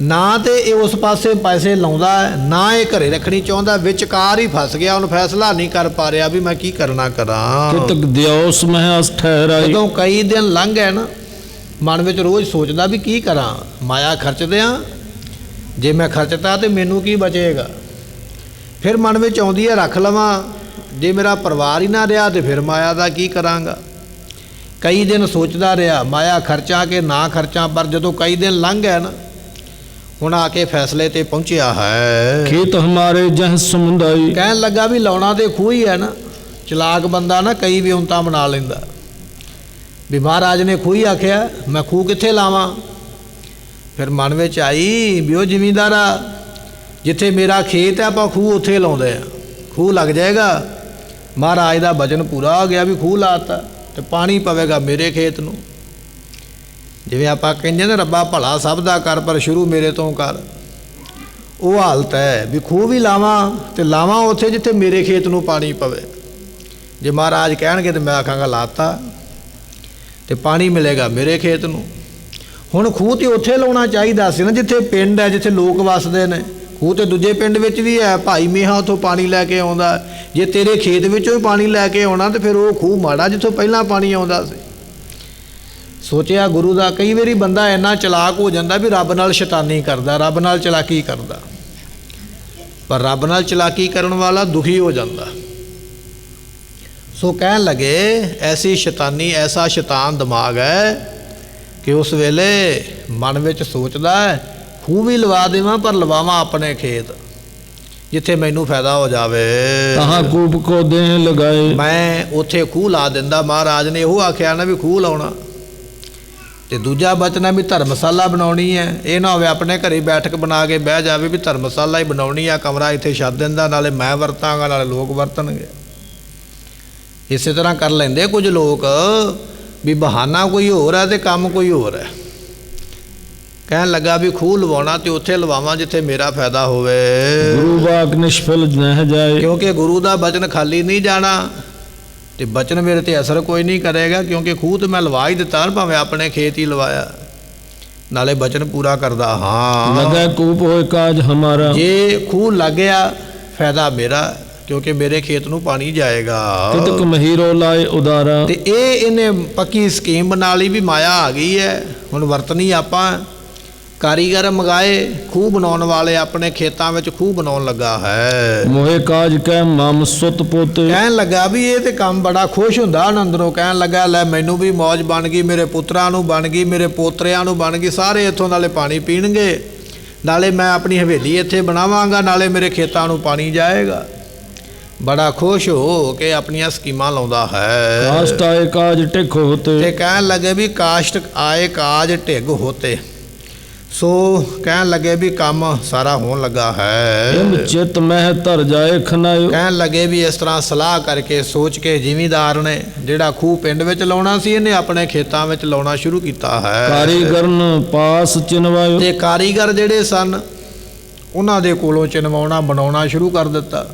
ਨਾ ਤੇ ਇਹ ਉਸ ਪਾਸੇ ਪੈਸੇ ਲਾਉਂਦਾ, ਨਾ ਇਹ ਘਰੇ ਰੱਖਣੀ ਚਾਹੁੰਦਾ, ਵਿਚਕਾਰ ਹੀ ਫਸ ਗਿਆ। ਉਹਨੂੰ ਫੈਸਲਾ ਨਹੀਂ ਕਰ ਪਾ ਰਿਹਾ ਵੀ ਮੈਂ ਕੀ ਕਰਨਾ ਕਰਾਂ। ਕਿਤਕ ਦਿਓਸ ਮਹਿ ਅਸ ਠਹਿਰਾਈ। ਜਦੋਂ ਕਈ ਦਿਨ ਲੰਘ ਗਏ ਨਾ, ਮਨ ਵਿੱਚ ਰੋਜ਼ ਸੋਚਦਾ ਵੀ ਕੀ ਕਰਾਂ, ਮਾਇਆ ਖਰਚਦੇ ਆ, ਜੇ ਮੈਂ ਖਰਚਤਾ ਤੇ ਮੈਨੂੰ ਕੀ ਬਚੇਗਾ। ਫਿਰ ਮਨ ਵਿੱਚ ਆਉਂਦੀ ਹੈ ਰੱਖ ਲਵਾਂ, ਜੇ ਮੇਰਾ ਪਰਿਵਾਰ ਹੀ ਨਾ ਰਿਹਾ ਤੇ ਫਿਰ ਮਾਇਆ ਦਾ ਕੀ ਕਰਾਂਗਾ। ਕਈ ਦਿਨ ਸੋਚਦਾ ਰਿਹਾ ਮਾਇਆ ਖਰਚਾਂ ਕਿ ਨਾ ਖਰਚਾਂ, ਪਰ ਜਦੋਂ ਕਈ ਦਿਨ ਲੰਘ ਗਏ ਨਾ, ਹੁਣ ਆ ਕੇ ਫੈਸਲੇ ਤੇ ਪਹੁੰਚਿਆ ਹੈ। ਖੇਤ ਹਮਾਰੇ ਜਹ ਸਮੁੰਦਾਈ। ਕਹਿਣ ਲੱਗਾ ਵੀ ਲਾਉਣਾ ਤੇ ਖੂਹ ਹੀ ਹੈ ਨਾ। ਚਲਾਕ ਬੰਦਾ ਨਾ ਕਈ ਵਿਉਂਤਾਂ ਬਣਾ ਲੈਂਦਾ ਵੀ ਮਹਾਰਾਜ ਨੇ ਖੂਹ ਹੀ ਆਖਿਆ, ਮੈਂ ਖੂਹ ਕਿੱਥੇ ਲਾਵਾਂ। ਫਿਰ ਮਨ ਵਿੱਚ ਆਈ ਵੀ ਉਹ ਜ਼ਿਮੀਂਦਾਰਾ ਜਿੱਥੇ ਮੇਰਾ ਖੇਤ ਹੈ ਆਪਾਂ ਖੂਹ ਉੱਥੇ ਲਾਉਂਦੇ ਆ, ਖੂਹ ਲੱਗ ਜਾਏਗਾ। ਮਹਾਰਾਜ ਦਾ ਬਚਨ ਪੂਰਾ ਹੋ ਗਿਆ ਵੀ ਖੂਹ ਲਾਤਾ ਤੇ ਪਾਣੀ ਪਵੇਗਾ ਮੇਰੇ ਖੇਤ ਨੂੰ। ਜਿਵੇਂ ਆਪਾਂ ਕਹਿੰਦੇ ਨੇ ਰੱਬਾ ਭਲਾ ਸਭ ਦਾ ਕਰ ਪਰ ਸ਼ੁਰੂ ਮੇਰੇ ਤੋਂ ਕਰ, ਉਹ ਹਾਲਤ ਹੈ ਵੀ ਖੂਹ ਵੀ ਲਾਵਾਂ ਤੇ ਲਾਵਾਂ ਉੱਥੇ ਜਿੱਥੇ ਮੇਰੇ ਖੇਤ ਨੂੰ ਪਾਣੀ ਪਵੇ। ਜੇ ਮਹਾਰਾਜ ਕਹਿਣਗੇ ਤੇ ਮੈਂ ਆਖਾਂਗਾ ਲਾਤਾ ਤੇ ਪਾਣੀ ਮਿਲੇਗਾ ਮੇਰੇ ਖੇਤ ਨੂੰ। ਹੁਣ ਖੂਹ ਤੇ ਉੱਥੇ ਲਾਉਣਾ ਚਾਹੀਦਾ ਸੀ ਨਾ ਜਿੱਥੇ ਪਿੰਡ ਹੈ, ਜਿੱਥੇ ਲੋਕ ਵਸਦੇ ਨੇ। ਖੂਹ ਤੇ ਦੂਜੇ ਪਿੰਡ ਵਿੱਚ ਵੀ ਹੈ, ਭਾਈ ਮੀਹਾਂ ਉੱਥੋਂ ਪਾਣੀ ਲੈ ਕੇ ਆਉਂਦਾ। ਜੇ ਤੇਰੇ ਖੇਤ ਵਿੱਚੋਂ ਹੀ ਪਾਣੀ ਲੈ ਕੇ ਆਉਣਾ ਤੇ ਫਿਰ ਉਹ ਖੂਹ ਮਾੜਾ ਜਿੱਥੋਂ ਪਹਿਲਾਂ ਪਾਣੀ ਆਉਂਦਾ ਸੀ। ਸੋਚਿਆ ਗੁਰੂ ਦਾ। ਕਈ ਵਾਰੀ ਬੰਦਾ ਇੰਨਾ ਚਲਾਕ ਹੋ ਜਾਂਦਾ ਵੀ ਰੱਬ ਨਾਲ ਸ਼ੈਤਾਨੀ ਕਰਦਾ, ਰੱਬ ਨਾਲ ਚਲਾਕੀ ਕਰਦਾ, ਪਰ ਰੱਬ ਨਾਲ ਚਲਾਕੀ ਕਰਨ ਵਾਲਾ ਦੁਖੀ ਹੋ ਜਾਂਦਾ। ਸੋ ਕਹਿਣ ਲੱਗੇ ਐਸੀ ਸ਼ੈਤਾਨੀ, ਐਸਾ ਸ਼ੈਤਾਨ ਦਿਮਾਗ ਹੈ ਕਿ ਉਸ ਵੇਲੇ ਮਨ ਵਿੱਚ ਸੋਚਦਾ ਹੈ ਖੂਹ ਵੀ ਲਵਾ ਦੇਵਾਂ ਪਰ ਲਵਾਵਾਂ ਆਪਣੇ ਖੇਤ ਜਿੱਥੇ ਮੈਨੂੰ ਫਾਇਦਾ ਹੋ ਜਾਵੇ। ਤਹਾਂ ਕੂਪ ਕੋ ਦੇਹ ਲਗਾਏ। ਮੈਂ ਉੱਥੇ ਖੂਹ ਲਾ ਦਿੰਦਾ। ਮਹਾਰਾਜ ਨੇ ਉਹ ਆਖਿਆ ਨਾ ਵੀ ਖੂਹ ਲਾਉਣਾ। ਤੇ ਦੂਜਾ ਬਚਨ ਹੈ ਵੀ ਧਰਮਸ਼ਾਲਾ ਬਣਾਉਣੀ ਹੈ। ਇਹ ਨਾ ਹੋਵੇ ਆਪਣੇ ਘਰੇ ਬੈਠਕ ਬਣਾ ਕੇ ਬਹਿ ਜਾਵੇ ਵੀ ਧਰਮਸ਼ਾਲਾ ਹੀ ਬਣਾਉਣੀ ਆ, ਕਮਰਾ ਇੱਥੇ ਛੱਡ ਦਿੰਦਾ, ਨਾਲੇ ਮੈਂ ਵਰਤਾਂਗਾ ਨਾਲੇ ਲੋਕ ਵਰਤਣਗੇ। ਇਸੇ ਤਰ੍ਹਾਂ ਕਰ ਲੈਂਦੇ ਕੁਝ ਲੋਕ ਵੀ ਬਹਾਨਾ ਕੋਈ ਹੋਰ ਹੈ ਤੇ ਕੰਮ ਕੋਈ ਹੋਰ ਹੈ। ਕਹਿਣ ਲੱਗਾ ਵੀ ਖੂਹ ਲਵਾਉਣਾ ਤੇ ਉੱਥੇ ਲਵਾਵਾਂ ਜਿੱਥੇ ਮੇਰਾ ਫਾਇਦਾ ਹੋਵੇ। ਗੁਰੂ ਵਾਕ ਨਿਸ਼ਫਲ ਨਹਿ ਜਾਏ। ਕਿਉਂਕਿ ਗੁਰੂ ਦਾ ਬਚਨ ਖਾਲੀ ਨਹੀਂ ਜਾਣਾ ਤੇ ਬਚਨ ਮੇਰੇ ਤੇ ਅਸਰ ਕੋਈ ਨਹੀਂ ਕਰੇਗਾ। ਕਿਉਂਕਿ ਖੂਹ ਤੇ ਮੈਂ ਲਵਾ ਹੀ ਦਿੱਤਾ, ਭਾਵੇਂ ਆਪਣੇ ਖੇਤ ਹੀ ਲਵਾਇਆ, ਨਾਲੇ ਬਚਨ ਪੂਰਾ ਕਰਦਾ ਹਾਂ। ਲਗਾ ਕੂਪ ਹੋਏ ਕਾਜ ਹਮਾਰਾ। ਜੇ ਖੂਹ ਲੱਗ ਗਿਆ ਫਾਇਦਾ ਮੇਰਾ, ਕਿਉਂਕਿ ਮੇਰੇ ਖੇਤ ਨੂੰ ਪਾਣੀ ਜਾਏਗਾ। ਤਿਤਕ ਮਹੀਰੋ ਲਾਏ ਉਦਾਰਾ। ਤੇ ਇਹਨੇ ਪੱਕੀ ਸਕੀਮ ਬਣਾ ਲਈ ਵੀ ਮਾਇਆ ਆ ਗਈ ਹੈ, ਹੁਣ ਵਰਤਣੀ ਆਪਾਂ। ਕਾਰੀਗਰ ਮੰਗਾਏ, ਖੂਹ ਬਣਾਉਣ ਵਾਲੇ ਆਪਣੇ ਖੇਤਾਂ ਵਿੱਚ ਖੂਹ ਬਣਾਉਣ ਲੱਗਾ ਹੈ। ਮੋਹੇ ਕਾਜ ਕਹਿ ਮਮ ਸੁੱਤ ਪੋਤੇ। ਕਹਿਣ ਲੱਗਾ ਵੀ ਇਹ ਤੇ ਕੰਮ ਬੜਾ ਖੁਸ਼ ਹੁੰਦਾ ਅੰਦਰੋਂ। ਕਹਿਣ ਲੱਗਾ ਲੈ ਮੈਨੂੰ ਵੀ ਮੌਜ ਬਣ ਗਈ, ਮੇਰੇ ਪੁੱਤਰਾਂ ਨੂੰ ਬਣ ਗਈ, ਮੇਰੇ ਪੋਤਰਿਆਂ ਨੂੰ ਬਣ ਗਈ, ਸਾਰੇ ਇੱਥੋਂ ਨਾਲੇ ਪਾਣੀ ਪੀਣਗੇ, ਨਾਲੇ ਮੈਂ ਆਪਣੀ ਹਵੇਲੀ ਇੱਥੇ ਬਣਾਵਾਂਗਾ, ਨਾਲੇ ਮੇਰੇ ਖੇਤਾਂ ਨੂੰ ਪਾਣੀ ਜਾਏਗਾ। ਬੜਾ ਖੁਸ਼ ਹੋ ਕੇ ਆਪਣੀਆਂ ਸਕੀਮਾਂ ਲਾਉਂਦਾ ਹੈ। ਕਾਸ਼ਟ ਆਏ ਕਾਜ ਢਿੱਗ ਹੋਤੇ। ਤੇ ਕਹਿਣ ਲੱਗੇ ਵੀ ਕਾਸ਼ਟ ਆਏ ਕਾਜ ਢਿੱਗ ਹੋਤੇ। ਸੋ ਕਹਿਣ ਲੱਗੇ ਵੀ ਕੰਮ ਸਾਰਾ ਹੋਣ ਲੱਗਾ ਹੈ। ਚਿਤ ਮਹਿ ਧਰ ਜਾਏ ਖਨਾਇਓ। ਕਹਿਣ ਲੱਗੇ ਵੀ ਇਸ ਤਰ੍ਹਾਂ ਸਲਾਹ ਕਰਕੇ ਸੋਚ ਕੇ ਜ਼ਿਮੀਂਦਾਰ ਨੇ ਜਿਹੜਾ ਖੂਹ ਪਿੰਡ ਵਿੱਚ ਲਾਉਣਾ ਸੀ ਇਹਨੇ ਆਪਣੇ ਖੇਤਾਂ ਵਿੱਚ ਲਾਉਣਾ ਸ਼ੁਰੂ ਕੀਤਾ ਹੈ। ਕਾਰੀਗਰਨ ਪਾਸ ਚਿਨਵਾਇਓ। ਤੇ ਕਾਰੀਗਰ ਜਿਹੜੇ ਸਨ ਉਹਨਾਂ ਦੇ ਕੋਲੋਂ ਚਿਨਵਾਉਣਾ ਬਣਾਉਣਾ ਸ਼ੁਰੂ ਕਰ ਦਿੱਤਾ।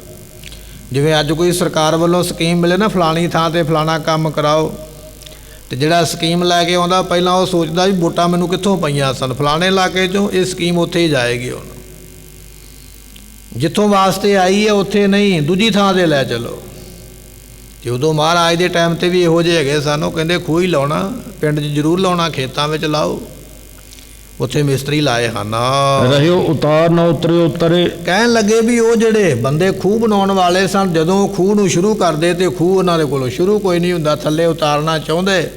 ਜਿਵੇਂ ਅੱਜ ਕੋਈ ਸਰਕਾਰ ਵੱਲੋਂ ਸਕੀਮ ਮਿਲੇ ਨਾ ਫਲਾਣੀ ਥਾਂ ਤੇ ਫਲਾਣਾ ਕੰਮ ਕਰਾਓ, ਤੇ ਜਿਹੜਾ ਸਕੀਮ ਲੈ ਕੇ ਆਉਂਦਾ ਪਹਿਲਾਂ ਉਹ ਸੋਚਦਾ ਵੀ ਵੋਟਾਂ ਮੈਨੂੰ ਕਿੱਥੋਂ ਪਈਆਂ ਸਨ, ਫਲਾਣੇ ਇਲਾਕੇ 'ਚੋਂ, ਇਹ ਸਕੀਮ ਉੱਥੇ ਹੀ ਜਾਏਗੀ। ਹੁਣ ਜਿੱਥੋਂ ਵਾਸਤੇ ਆਈ ਹੈ ਉੱਥੇ ਨਹੀਂ, ਦੂਜੀ ਥਾਂ 'ਤੇ ਲੈ ਚਲੋ। ਤੇ ਉਦੋਂ ਮਹਾਰਾਜ ਦੇ ਟਾਈਮ 'ਤੇ ਵੀ ਇਹੋ ਜਿਹੇ ਹੈਗੇ ਸਨ, ਉਹ ਕਹਿੰਦੇ ਖੂਹ ਹੀ ਲਾਉਣਾ, ਪਿੰਡ 'ਚ ਜ਼ਰੂਰ ਲਾਉਣਾ, ਖੇਤਾਂ ਵਿੱਚ ਲਾਓ। ਉੱਥੇ ਮਿਸਤਰੀ ਲਾਏ ਹਨ। ਰਹਿਓ ਉਤਾਰ ਨਾ ਉਤਰਿਓ ਉਤਰੇ। ਕਹਿਣ ਲੱਗੇ ਵੀ ਉਹ ਜਿਹੜੇ ਬੰਦੇ ਖੂਹ ਬਣਾਉਣ ਵਾਲੇ ਸਨ, ਜਦੋਂ ਖੂਹ ਨੂੰ ਸ਼ੁਰੂ ਕਰਦੇ ਤੇ ਖੂਹ ਉਹਨਾਂ ਦੇ ਕੋਲੋਂ ਸ਼ੁਰੂ ਕੋਈ ਨਹੀਂ ਹੁੰਦਾ, ਥੱਲੇ ਉਤਾਰਨਾ ਚਾਹੁੰਦੇ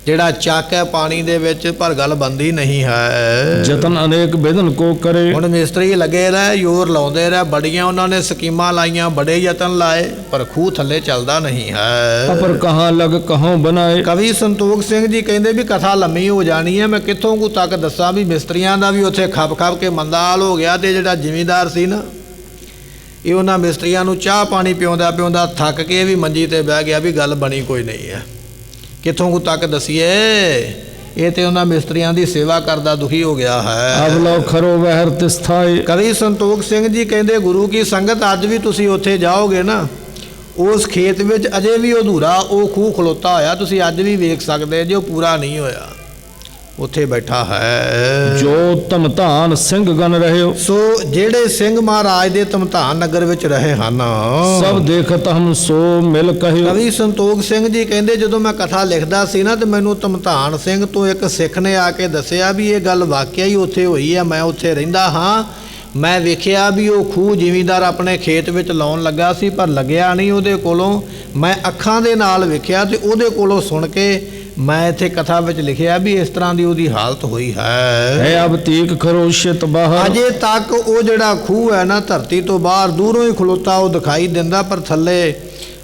ਜਿਹੜਾ ਚੱਕ ਹੈ ਪਾਣੀ ਦੇ ਵਿੱਚ, ਪਰ ਗੱਲ ਬੰਦੀ ਨਹੀਂ ਹੈ। ਯਤਨ ਅਨੇਕ ਵਿਧਨ ਕੋ ਕਰੇ। ਹੁਣ ਮਿਸਤਰੀ ਲੱਗੇ ਰਹੇ, ਜ਼ੋਰ ਲਾਉਂਦੇ ਰਹੇ, ਬੜੀਆਂ ਉਹਨਾਂ ਨੇ ਸਕੀਮਾਂ ਲਾਈਆਂ, ਬੜੇ ਯਤਨ ਲਾਏ, ਪਰ ਖੂਹ ਥੱਲੇ ਚੱਲਦਾ ਨਹੀਂ ਹੈ। ਪਰ ਕਹਾਂ ਲਗ ਕਹਾਂ ਬਣਾਏ। ਕਵੀ ਸੰਤੋਖ ਸਿੰਘ ਜੀ ਕਹਿੰਦੇ ਵੀ ਕਥਾ ਲੰਮੀ ਹੋ ਜਾਣੀ ਹੈ, ਮੈਂ ਕਿੱਥੋਂ ਕੁ ਤੱਕ ਦੱਸਾਂ ਵੀ ਮਿਸਤਰੀਆਂ ਦਾ ਵੀ ਉੱਥੇ ਖੱਪ ਖੱਪ ਕੇ ਮੰਦਾ ਹਾਲ ਹੋ ਗਿਆ। ਤੇ ਜਿਹੜਾ ਜ਼ਿਮੀਂਦਾਰ ਸੀ ਨਾ, ਇਹ ਉਹਨਾਂ ਮਿਸਤਰੀਆਂ ਨੂੰ ਚਾਹ ਪਾਣੀ ਪਿਆਉਂਦਾ ਪਿਆਉਂਦਾ ਥੱਕ ਕੇ ਵੀ ਮੰਜੀ ਤੇ ਬਹਿ ਗਿਆ ਵੀ ਗੱਲ ਬਣੀ ਕੋਈ ਨਹੀਂ ਹੈ। ਕਿੱਥੋਂ ਕੁ ਤੱਕ ਦਸੀਏ, ਇਹ ਤੇ ਉਹਨਾਂ ਮਿਸਤਰੀਆਂ ਦੀ ਸੇਵਾ ਕਰਦਾ ਦੁਖੀ ਹੋ ਗਿਆ ਹੈ। ਅਬ ਲੋ ਖਰੋ ਵਹਿਰ ਤਿਸਥਾਏ। ਕਵੀ ਸੰਤੋਖ ਸਿੰਘ ਜੀ ਕਹਿੰਦੇ ਗੁਰੂ ਕੀ ਸੰਗਤ ਅੱਜ ਵੀ ਤੁਸੀਂ ਉੱਥੇ ਜਾਓਗੇ ਨਾ, ਉਸ ਖੇਤ ਵਿੱਚ ਅਜੇ ਵੀ ਅਧੂਰਾ ਉਹ ਖੂਹ ਖਲੋਤਾ ਹੋਇਆ, ਤੁਸੀਂ ਅੱਜ ਵੀ ਵੇਖ ਸਕਦੇ ਜੇ ਉਹ ਪੂਰਾ ਨਹੀਂ ਹੋਇਆ, ਉੱਥੇ ਬੈਠਾ ਹੈ। ਜੋ ਧਮਧਾਨ ਸਿੰਘ ਗਨ ਰਹਿਓ। ਸੋ ਜਿਹੜੇ ਸਿੰਘ ਮਹਾਰਾਜ ਦੇ ਧਮਧਾਨ ਨਗਰ ਵਿੱਚ ਰਹੇ ਹਨ, ਸਭ ਦੇਖਤ ਹਮ ਸੋ ਮਿਲ ਕਹਿਓ। ਕਵੀ ਸੰਤੋਖ ਸਿੰਘ ਜੀ ਕਹਿੰਦੇ ਜਦੋਂ ਮੈਂ ਕਥਾ ਲਿਖਦਾ ਸੀ ਨਾ, ਤੇ ਮੈਨੂੰ ਧਮਧਾਨ ਸਿੰਘ ਤੋਂ ਇੱਕ ਸਿੱਖ ਨੇ ਆ ਕੇ ਦੱਸਿਆ ਵੀ ਇਹ ਗੱਲ ਵਾਕਿਆ ਹੀ ਉੱਥੇ ਹੋਈ ਹੈ, ਮੈਂ ਉੱਥੇ ਰਹਿੰਦਾ ਹਾਂ, ਮੈਂ ਵੇਖਿਆ ਵੀ ਉਹ ਖੂਹ ਜ਼ਿਮੀਂਦਾਰ ਆਪਣੇ ਖੇਤ ਵਿੱਚ ਲਾਉਣ ਲੱਗਾ ਸੀ, ਪਰ ਲੱਗਿਆ ਨਹੀਂ ਉਹਦੇ ਕੋਲੋਂ। ਮੈਂ ਅੱਖਾਂ ਦੇ ਨਾਲ ਵੇਖਿਆ ਤੇ ਉਹਦੇ ਕੋਲੋਂ ਸੁਣ ਕੇ ਮੈਂ ਇੱਥੇ ਕਥਾ ਵਿੱਚ ਲਿਖਿਆ ਵੀ ਇਸ ਤਰ੍ਹਾਂ ਦੀ ਉਹਦੀ ਹਾਲਤ ਹੋਈ ਹੈ। ਅਬ ਤੀਕ ਖਰੋਸ਼ਿਤ ਬਾਹਰ। ਅਜੇ ਤੱਕ ਉਹ ਜਿਹੜਾ ਖੂਹ ਹੈ ਨਾ, ਧਰਤੀ ਤੋਂ ਬਾਹਰ ਦੂਰੋਂ ਹੀ ਖਲੋਤਾ ਉਹ ਦਿਖਾਈ ਦਿੰਦਾ, ਪਰ ਥੱਲੇ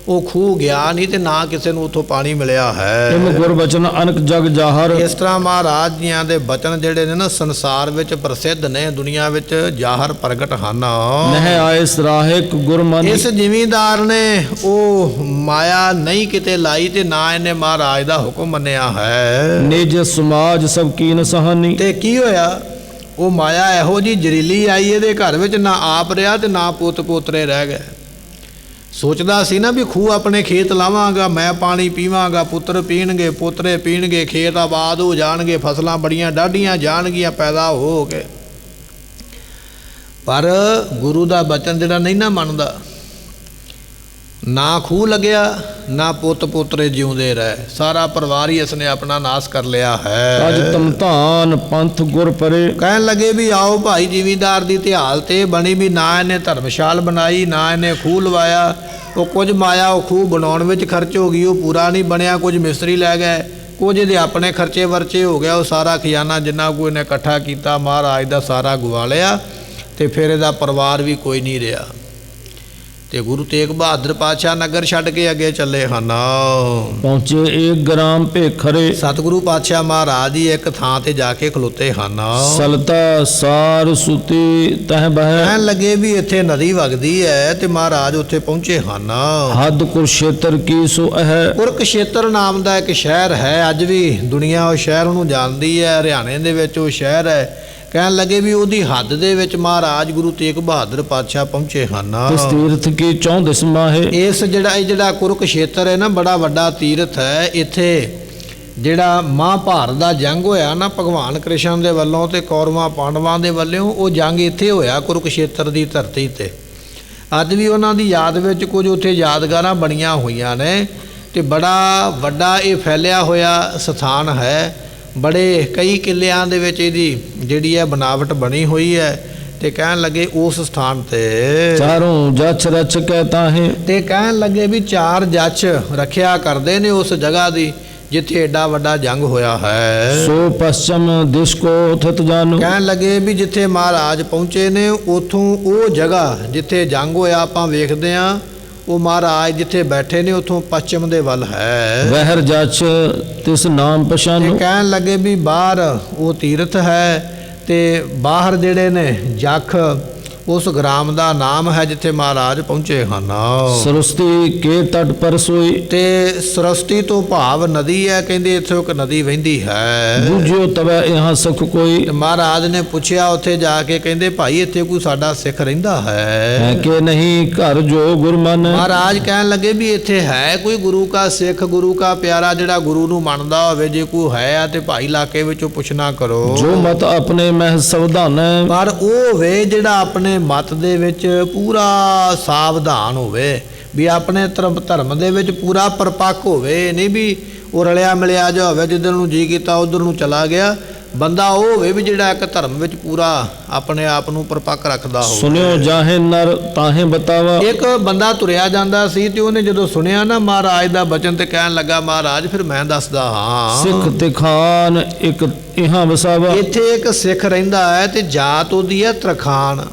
ਉਹ ਖੂਹ ਗਿਆ ਨਹੀਂ ਤੇ ਨਾ ਕਿਸੇ ਨੂੰ ਉੱਥੋਂ ਪਾਣੀ ਮਿਲਿਆ ਹੈ। ਇਮ ਗੁਰ ਬਚਨ ਅਨਕ ਜਗ ਜਾਹਰ। ਇਸ ਤਰ੍ਹਾਂ ਮਹਾਰਾਜ ਜੀਆਂ ਦੇ ਬਚਨ ਜਿਹੜੇ ਨੇ ਨਾ ਸੰਸਾਰ ਵਿੱਚ ਪ੍ਰਸਿੱਧ ਨੇ, ਦੁਨੀਆ ਵਿੱਚ ਜ਼ਾਹਰ ਪ੍ਰਗਟ ਹਨ। ਨਹਿ ਆਏ ਸਰਾਹਿਕ ਗੁਰਮਨ। ਇਸ ਜ਼ਿਮੀਂਦਾਰ ਨੇ ਉਹ ਮਾਇਆ ਨਹੀਂ ਕਿਤੇ ਲਾਈ ਤੇ ਨਾ ਇਹਨੇ ਮਹਾਰਾਜ ਦਾ ਹੁਕਮ ਮੰਨਿਆ ਹੈ। ਨਿਜ ਸਮਾਜ ਸਭ ਕੀਨ ਸਹਾਨੀ। ਤੇ ਕੀ ਹੋਇਆ, ਉਹ ਮਾਇਆ ਇਹੋ ਜੀ ਜ਼ਰੀਲੀ ਆਈ ਇਹਦੇ ਘਰ ਵਿੱਚ, ਨਾ ਆਪ ਰਿਹਾ ਤੇ ਨਾ ਪੁੱਤ ਪੋਤਰੇ ਰਹਿ ਗਏ। ਸੋਚਦਾ ਸੀ ਨਾ ਵੀ ਖੂਹ ਆਪਣੇ ਖੇਤ ਲਾਵਾਂਗਾ, ਮੈਂ ਪਾਣੀ ਪੀਵਾਂਗਾ, ਪੁੱਤਰ ਪੀਣਗੇ, ਪੋਤਰੇ ਪੀਣਗੇ, ਖੇਤ ਆਬਾਦ ਹੋ ਜਾਣਗੇ, ਫਸਲਾਂ ਬੜੀਆਂ ਡਾਢੀਆਂ ਜਾਣਗੀਆਂ ਪੈਦਾ ਹੋ ਕੇ। ਪਰ ਗੁਰੂ ਦਾ ਬਚਨ ਜਿਹੜਾ ਨਹੀਂ ਨਾ ਮੰਨਦਾ, ਨਾ ਖੂਹ ਲੱਗਿਆ ਨਾ ਪੁੱਤ ਪੋਤਰੇ ਜਿਉਂਦੇ ਰਹੇ, ਸਾਰਾ ਪਰਿਵਾਰ ਹੀ ਇਸਨੇ ਆਪਣਾ ਨਾਸ ਕਰ ਲਿਆ ਹੈ। ਅਜ ਤਮਤਾਨ ਪੰਥ ਗੁਰ ਪਰੇ। ਕਹਿਣ ਲੱਗੇ ਵੀ ਆਓ ਭਾਈ, ਜ਼ਿਮੀਂਦਾਰ ਦੀ ਤੇ ਹਾਲਤ ਇਹ ਬਣੀ ਵੀ ਨਾ ਇਹਨੇ ਧਰਮਸ਼ਾਲ ਬਣਾਈ, ਨਾ ਇਹਨੇ ਖੂਹ ਲਵਾਇਆ। ਉਹ ਕੁਝ ਮਾਇਆ ਉਹ ਖੂਹ ਬਣਾਉਣ ਵਿੱਚ ਖਰਚ ਹੋ ਗਈ, ਉਹ ਪੂਰਾ ਨਹੀਂ ਬਣਿਆ। ਕੁਝ ਮਿਸਤਰੀ ਲੈ ਗਏ, ਕੁਝ ਇਹਦੇ ਆਪਣੇ ਖਰਚੇ ਵਰਚੇ ਹੋ ਗਿਆ। ਉਹ ਸਾਰਾ ਖਜ਼ਾਨਾ ਜਿੰਨਾ ਕੋਈ ਇਹਨੇ ਇਕੱਠਾ ਕੀਤਾ ਮਹਾਰਾਜ ਦਾ ਸਾਰਾ ਗਵਾ ਲਿਆ, ਤੇ ਫਿਰ ਇਹਦਾ ਪਰਿਵਾਰ ਵੀ ਕੋਈ ਨਹੀਂ ਰਿਹਾ। ਤੇ ਗੁਰੂ ਤੇਗ ਬਹਾਦਰ ਪਾਤਸ਼ਾਹ ਨਗਰ ਛੱਡ ਕੇ ਅੱਗੇ ਚੱਲੇ ਹਨ। ਪਹੁੰਚੇ ਏਕ ਗ੍ਰਾਮ ਭੇਖਰੇ। ਸਤਿਗੁਰੂ ਪਾਤਸ਼ਾਹ ਮਹਾਰਾਜ ਹੀ ਇੱਕ ਥਾਂ ਤੇ ਜਾ ਕੇ ਖਲੋਤੇ ਹਨ। ਸਲਤਾ ਸਾਰ ਸੁਤੀ ਤਹ ਬਹਿ। ਕਹਿਣ ਲੱਗੇ ਵੀ ਇੱਥੇ ਨਦੀ ਵਗਦੀ ਹੈ, ਤੇ ਮਹਾਰਾਜ ਉੱਥੇ ਪਹੁੰਚੇ ਹਨ। ਹੱਦ ਕੁਰਸ਼ੇਤਰ ਕੀ ਸੋ ਹੈ। ਕੁਰਕਸ਼ੇਤਰ ਨਾਮ ਦਾ ਇੱਕ ਸ਼ਹਿਰ ਹੈ, ਅੱਜ ਵੀ ਦੁਨੀਆ ਉਹ ਸ਼ਹਿਰ ਨੂੰ ਜਾਣਦੀ ਹੈ। ਹਰਿਆਣੇ ਦੇ ਵਿੱਚ ਉਹ ਸ਼ਹਿਰ ਹੈ। ਕਹਿਣ ਲੱਗੇ ਵੀ ਉਹਦੀ ਹੱਦ ਦੇ ਵਿੱਚ ਮਹਾਰਾਜ ਗੁਰੂ ਤੇਗ ਬਹਾਦਰ ਪਾਤਸ਼ਾਹ ਪਹੁੰਚੇ ਹਨ। ਇਸ ਤੀਰਥ ਕੀ 34 ਮਾਹੇ। ਇਹ ਜਿਹੜਾ ਕੁਰਕਸ਼ੇਤਰ ਹੈ ਨਾ, ਬੜਾ ਵੱਡਾ ਤੀਰਥ ਹੈ। ਇੱਥੇ ਜਿਹੜਾ ਮਹਾਭਾਰਤ ਦਾ ਜੰਗ ਹੋਇਆ ਨਾ, ਭਗਵਾਨ ਕ੍ਰਿਸ਼ਨ ਦੇ ਵੱਲੋਂ ਤੇ ਕੌਰਵਾਂ ਪਾਂਡਵਾਂ ਦੇ ਵੱਲੋਂ, ਉਹ ਜੰਗ ਇੱਥੇ ਹੋਇਆ ਕੁਰਕਸ਼ੇਤਰ ਦੀ ਧਰਤੀ ਤੇ। ਅੱਜ ਵੀ ਉਹਨਾਂ ਦੀ ਯਾਦ ਵਿੱਚ ਕੁਝ ਉੱਥੇ ਯਾਦਗਾਰਾਂ ਬਣੀਆਂ ਹੋਈਆਂ ਨੇ, ਤੇ ਬੜਾ ਵੱਡਾ ਇਹ ਫੈਲਿਆ ਹੋਇਆ ਸਥਾਨ ਹੈ। ਬੜੇ ਕਈ ਕਿੱਲਿਆਂ ਦੇ ਵਿੱਚ ਇਹਦੀ ਜਿਹੜੀ ਹੈ ਬਣਾਵਟ ਬਣੀ ਹੋਈ ਹੈ। ਤੇ ਕਹਿਣ ਲੱਗੇ ਉਸ ਸਥਾਨ ਤੇ ਚਾਰੋਂ ਜਛ ਰਚ ਕੇ ਤਾਹੇ। ਤੇ ਕਹਿਣ ਲੱਗੇ ਵੀ 4 ਜੱਛ ਰੱਖਿਆ ਕਰਦੇ ਨੇ ਉਸ ਜਗ੍ਹਾ ਦੀ ਜਿੱਥੇ ਏਡਾ ਵੱਡਾ ਜੰਗ ਹੋਇਆ ਹੈ। ਸੋ ਪশ্ਚਮ ਦਿਸ ਕੋ ਥਤ ਜਾਨੋ। ਕਹਿਣ ਲੱਗੇ ਵੀ ਜਿੱਥੇ ਮਹਾਰਾਜ ਪਹੁੰਚੇ ਨੇ, ਉਥੋਂ ਉਹ ਜਗ੍ਹਾ ਜਿੱਥੇ ਜੰਗ ਹੋਇਆ ਆਪਾਂ ਵੇਖਦੇ ਹਾਂ, ਉਹ ਮਹਾਰਾਜ ਜਿੱਥੇ ਬੈਠੇ ਨੇ ਉਥੋਂ ਪੱਛਮ ਦੇ ਵੱਲ ਹੈ। ਵਹਿਰ ਜਛ ਤਿਸ ਨਾਮ ਪਛਾਨੋ। ਕਹਿਣ ਲੱਗੇ ਵੀ ਬਾਹਰ ਉਹ ਤੀਰਥ ਹੈ, ਤੇ ਬਾਹਰ ਜਿਹੜੇ ਨੇ ਜਖ ਉਸ ਗ੍ਰਾਮ ਦਾ ਨਾਮ ਹੈ ਜਿੱਥੇ ਮਹਾਰਾਜ ਪਹੁੰਚੇ ਹਨ। ਸਰਸਤੀ ਕੇ ਤਟ ਪਰ ਸੋਈ। ਤੇ ਸਰਸਤੀ ਤੋਂ ਭਾਵ ਨਦੀ ਹੈ, ਕਹਿੰਦੇ ਇੱਥੇ ਇੱਕ ਨਦੀ ਵਹਿੰਦੀ ਹੈ। ਬੁਝਿਓ ਤਵੇ ਇਹਾਂ ਸੁਖ ਕੋਈ। ਮਹਾਰਾਜ ਨੇ ਪੁੱਛਿਆ ਉੱਥੇ ਜਾ ਕੇ, ਕਹਿੰਦੇ ਭਾਈ ਇੱਥੇ ਕੋਈ ਸਾਡਾ ਸਿੱਖ ਰਹਿੰਦਾ ਹੈ ਕਿ ਨਹੀਂ ਘਰ ਜੋ ਗੁਰਮਨ। ਮਹਾਰਾਜ ਕਹਿਣ ਲੱਗੇ ਵੀ ਇੱਥੇ ਹੈ ਕੋਈ ਗੁਰੂ ਕਾ ਸਿੱਖ, ਗੁਰੂ ਕਾ ਪਿਆਰਾ, ਜਿਹੜਾ ਗੁਰੂ ਨੂੰ ਮੰਨਦਾ ਹੋਵੇ। ਜੇ ਕੋਈ ਹੈ ਆ ਤੇ ਭਾਈ ਇਲਾਕੇ ਵਿੱਚੋਂ ਪੁੱਛਣਾ ਕਰੋ। ਜੋ ਮਤ ਆਪਣੇ ਮਹਿ ਸਾਵਧਾਨ। ਪਰ ਉਹ ਹੋਵੇ ਜਿਹੜਾ ਆਪਣੇ ਮਤ ਦੇ ਵਿੱਚ ਪੂਰਾ ਸਾਵਧਾਨ ਹੋਵੇ, ਵੀ ਆਪਣੇ ਧਰਮ ਦੇ ਵਿੱਚ ਪੂਰਾ ਪਰਪੱਕ ਹੋਵੇ। ਨਹੀਂ ਵੀ ਉਹ ਰਲਿਆ ਮਿਲਿਆ ਜਾ ਹੋਵੇ, ਜਿੱਧਰ ਨੂੰ ਜੀ ਕੀਤਾ ਉਧਰ ਨੂੰ ਚਲਾ ਗਿਆ। ਬੰਦਾ ਉਹ ਹੋਵੇ ਵੀ ਜਿਹੜਾ ਇੱਕ ਧਰਮ ਵਿੱਚ ਪੂਰਾ ਆਪਣੇ ਆਪ ਨੂੰ ਪਰਪੱਕ ਰੱਖਦਾ ਹੋਵੇ। ਸੁਣਿਓ ਜਾਹੇ ਨਰ ਤਾਹੇ ਬਤਾਵਾ। ਇੱਕ ਬੰਦਾ ਤੁਰਿਆ ਜਾਂਦਾ ਸੀ, ਤੇ ਉਹਨੇ ਜਦੋਂ ਸੁਣਿਆ ਨਾ ਮਹਾਰਾਜ ਦਾ ਬਚਨ, ਤੇ ਕਹਿਣ ਲੱਗਾ ਮਹਾਰਾਜ ਫਿਰ ਮੈਂ ਦੱਸਦਾ ਹਾਂ। ਸਿੱਖ ਤੇ ਖਾਨ ਇੱਕ ਇਹਾਂ ਵਸਾਵਾ। ਇੱਥੇ ਇੱਕ ਸਿੱਖ ਰਹਿੰਦਾ ਹੈ, ਤੇ ਜਾਤ ਉਹਦੀ ਹੈ ਤਰਖਾਨ,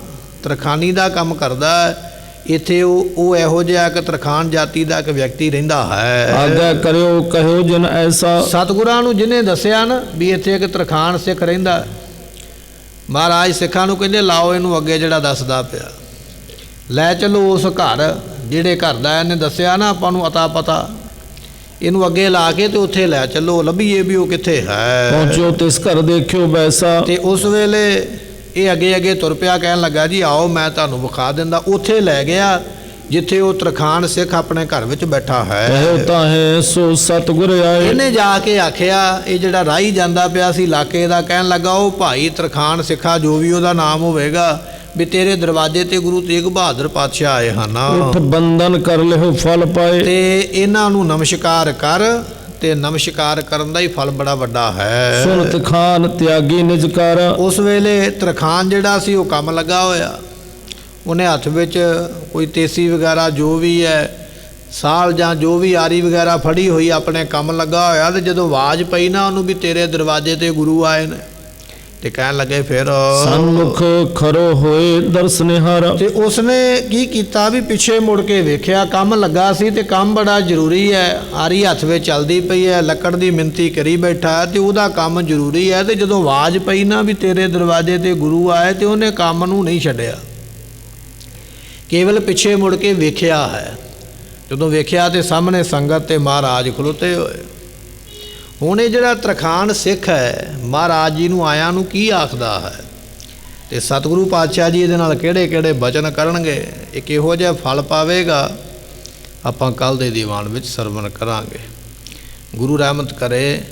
ਤਰਖਾਨੀ ਦਾ ਕੰਮ ਕਰਦਾ ਹੈ। ਇੱਥੇ ਉਹ ਇਹੋ ਜਿਹਾ ਇੱਕ ਤਰਖਾਨ ਜਾਤੀ ਦਾ ਇੱਕ ਵਿਅਕਤੀ ਰਹਿੰਦਾ ਹੈ। ਆਗਾ ਕਰਿਓ ਕਹਿਓ ਜਨ ਐਸਾ। ਸਤਿਗੁਰਾਂ ਨੂੰ ਜਿਹਨੇ ਦੱਸਿਆ ਨਾ ਵੀ ਇੱਥੇ ਇੱਕ ਤਰਖਾਨ ਸਿੱਖ ਰਹਿੰਦਾ, ਮਹਾਰਾਜ ਸਿੱਖਾਂ ਨੂੰ ਕਹਿੰਦੇ ਲਾਓ ਇਹਨੂੰ ਅੱਗੇ ਜਿਹੜਾ ਦੱਸਦਾ ਪਿਆ, ਲੈ ਚਲੋ ਉਸ ਘਰ ਜਿਹੜੇ ਘਰ ਦਾ ਇਹਨੇ ਦੱਸਿਆ ਨਾ ਆਪਾਂ ਨੂੰ ਅਤਾ ਪਤਾ, ਇਹਨੂੰ ਅੱਗੇ ਲਾ ਕੇ ਤੇ ਉੱਥੇ ਲੈ ਚੱਲੋ, ਲੱਭੀਏ ਵੀ ਉਹ ਕਿੱਥੇ ਹੈ। ਪਹੁੰਚੋ ਤਿਸ ਘਰ ਦੇਖਿਓ ਵੈਸਾ। ਤੇ ਉਸ ਵੇਲੇ ਇਹ ਅੱਗੇ ਅੱਗੇ ਤੁਰ ਪਿਆ, ਕਹਿਣ ਲੱਗਾ ਜੀ ਆਓ ਮੈਂ ਤੁਹਾਨੂੰ ਵਿਖਾ ਦਿੰਦਾ। ਉੱਥੇ ਲੈ ਗਿਆ ਜਿੱਥੇ ਉਹ ਤਰਖਾਨ ਸਿੱਖ ਆਪਣੇ ਘਰ ਵਿੱਚ ਬੈਠਾ ਹੈ। ਕਹਿਓ ਤਾਂ ਹੈ ਸੋ ਸਤਿਗੁਰ ਆਏ। ਇਹਨੇ ਜਾ ਕੇ ਆਖਿਆ, ਇਹ ਜਿਹੜਾ ਰਾਹੀ ਜਾਂਦਾ ਪਿਆ ਸੀ ਇਲਾਕੇ ਦਾ, ਕਹਿਣ ਲੱਗਾ ਉਹ ਭਾਈ ਤਰਖਾਨ ਸਿੱਖਾ ਜੋ ਵੀ ਉਹਦਾ ਨਾਮ ਹੋਵੇਗਾ, ਵੀ ਤੇਰੇ ਦਰਵਾਜ਼ੇ ਤੇ ਗੁਰੂ ਤੇਗ ਬਹਾਦਰ ਪਾਤਸ਼ਾਹ ਆਏ ਹਨ। ਉਠ ਬੰਧਨ ਕਰ ਲਿਓ ਫਲ ਪਾਏ। ਤੇ ਇਹਨਾਂ ਨੂੰ ਨਮਸਕਾਰ ਕਰ ਤੇ ਨਮਸਕਾਰ ਕਰਨ ਦਾ ਹੀ ਫਲ ਬੜਾ ਵੱਡਾ ਹੈ। ਸੁਨ ਤਖਾਨ ਤਿਆਗੀ ਨਿਜ ਕਰ। ਉਸ ਵੇਲੇ ਤਰਖਾਨ ਜਿਹੜਾ ਸੀ ਉਹ ਕੰਮ ਲੱਗਾ ਹੋਇਆ, ਉਹਨੇ ਹੱਥ ਵਿੱਚ ਕੋਈ ਤੇਸੀ ਵਗੈਰਾ ਜੋ ਵੀ ਹੈ ਸਾਲ ਜਾਂ ਜੋ ਵੀ ਆਰੀ ਵਗੈਰਾ ਫੜੀ ਹੋਈ ਆਪਣੇ ਕੰਮ ਲੱਗਾ ਹੋਇਆ। ਤੇ ਜਦੋਂ ਆਵਾਜ਼ ਪਈ ਨਾ ਉਹਨੂੰ ਵੀ ਤੇਰੇ ਦਰਵਾਜ਼ੇ ਤੇ ਗੁਰੂ ਆਏ ਨੇ, ਤੇ ਕਹਿਣ ਲੱਗੇ ਫਿਰ ਸਨਮੁਖ ਖਰੋ ਹੋਏ ਦਰਸ ਨਿਹਾਰਾ। ਤੇ ਉਸਨੇ ਕੀ ਕੀਤਾ ਵੀ ਪਿੱਛੇ ਮੁੜ ਕੇ ਵੇਖਿਆ, ਕੰਮ ਲੱਗਾ ਸੀ ਤੇ ਕੰਮ ਬੜਾ ਜ਼ਰੂਰੀ ਹੈ, ਆਰੀ ਹੱਥ ਵਿੱਚ ਚੱਲਦੀ ਪਈ ਹੈ, ਲੱਕੜ ਦੀ ਮਿੰਤੀ ਕਰੀ ਬੈਠਾ ਤੇ ਉਹਦਾ ਕੰਮ ਜ਼ਰੂਰੀ ਹੈ। ਤੇ ਜਦੋਂ ਆਵਾਜ਼ ਪਈ ਨਾ ਵੀ ਤੇਰੇ ਦਰਵਾਜ਼ੇ ਤੇ ਗੁਰੂ ਆਏ, ਤੇ ਉਹਨੇ ਕੰਮ ਨੂੰ ਨਹੀਂ ਛੱਡਿਆ, ਕੇਵਲ ਪਿੱਛੇ ਮੁੜ ਕੇ ਵੇਖਿਆ ਹੈ। ਜਦੋਂ ਵੇਖਿਆ ਤੇ ਸਾਹਮਣੇ ਸੰਗਤ ਤੇ ਮਹਾਰਾਜ ਖਲੋਤੇ ਹੋਏ। ਹੁਣ ਇਹ ਜਿਹੜਾ ਤਰਖਾਨ ਸਿੱਖ ਹੈ ਮਹਾਰਾਜ ਜੀ ਨੂੰ ਆਇਆਂ ਨੂੰ ਕੀ ਆਖਦਾ ਹੈ, ਤੇ ਸਤਿਗੁਰੂ ਪਾਤਸ਼ਾਹ ਜੀ ਇਹਦੇ ਨਾਲ ਕਿਹੜੇ ਕਿਹੜੇ ਬਚਨ ਕਰਨਗੇ, ਇਹ ਕਿਹੋ ਜਿਹਾ ਫਲ ਪਾਵੇਗਾ, ਆਪਾਂ ਕੱਲ੍ਹ ਦੇ ਦੀਵਾਨ ਵਿੱਚ ਸਰਵਣ ਕਰਾਂਗੇ। ਗੁਰੂ ਰਹਿਮਤ ਕਰੇ।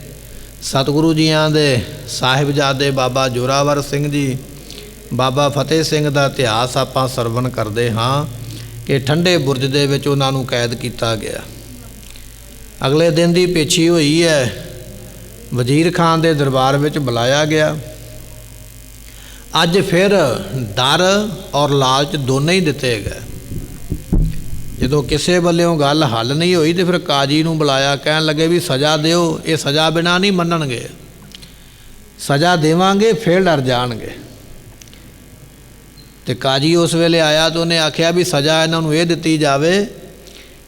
ਸਤਿਗੁਰੂ ਜੀਆਂ ਦੇ ਸਾਹਿਬਜ਼ਾਦੇ ਬਾਬਾ ਜੋਰਾਵਰ ਸਿੰਘ ਜੀ, ਬਾਬਾ ਫਤਿਹ ਸਿੰਘ ਦਾ ਇਤਿਹਾਸ ਆਪਾਂ ਸਰਵਣ ਕਰਦੇ ਹਾਂ ਕਿ ਠੰਡੇ ਬੁਰਜ ਦੇ ਵਿੱਚ ਉਹਨਾਂ ਨੂੰ ਕੈਦ ਕੀਤਾ ਗਿਆ। ਅਗਲੇ ਦਿਨ ਦੀ ਪੇਸ਼ੀ ਹੋਈ ਹੈ, ਵਜ਼ੀਰ ਖਾਨ ਦੇ ਦਰਬਾਰ ਵਿੱਚ ਬੁਲਾਇਆ ਗਿਆ। ਅੱਜ ਫਿਰ ਡਰ ਔਰ ਲਾਲਚ ਦੋਨੇ ਹੀ ਦਿੱਤੇ ਗਏ। ਜਦੋਂ ਕਿਸੇ ਵੱਲੋਂ ਗੱਲ ਹੱਲ ਨਹੀਂ ਹੋਈ ਤੇ ਫਿਰ ਕਾਜੀ ਨੂੰ ਬੁਲਾਇਆ, ਕਹਿਣ ਲੱਗੇ ਵੀ ਸਜ਼ਾ ਦਿਓ, ਇਹ ਸਜ਼ਾ ਬਿਨਾਂ ਨਹੀਂ ਮੰਨਣਗੇ, ਸਜ਼ਾ ਦੇਵਾਂਗੇ ਫਿਰ ਡਰ ਜਾਣਗੇ। ਤੇ ਕਾਜੀ ਉਸ ਵੇਲੇ ਆਇਆ ਤਾਂ ਉਹਨੇ ਆਖਿਆ ਵੀ ਸਜ਼ਾ ਇਹਨਾਂ ਨੂੰ ਇਹ ਦਿੱਤੀ ਜਾਵੇ,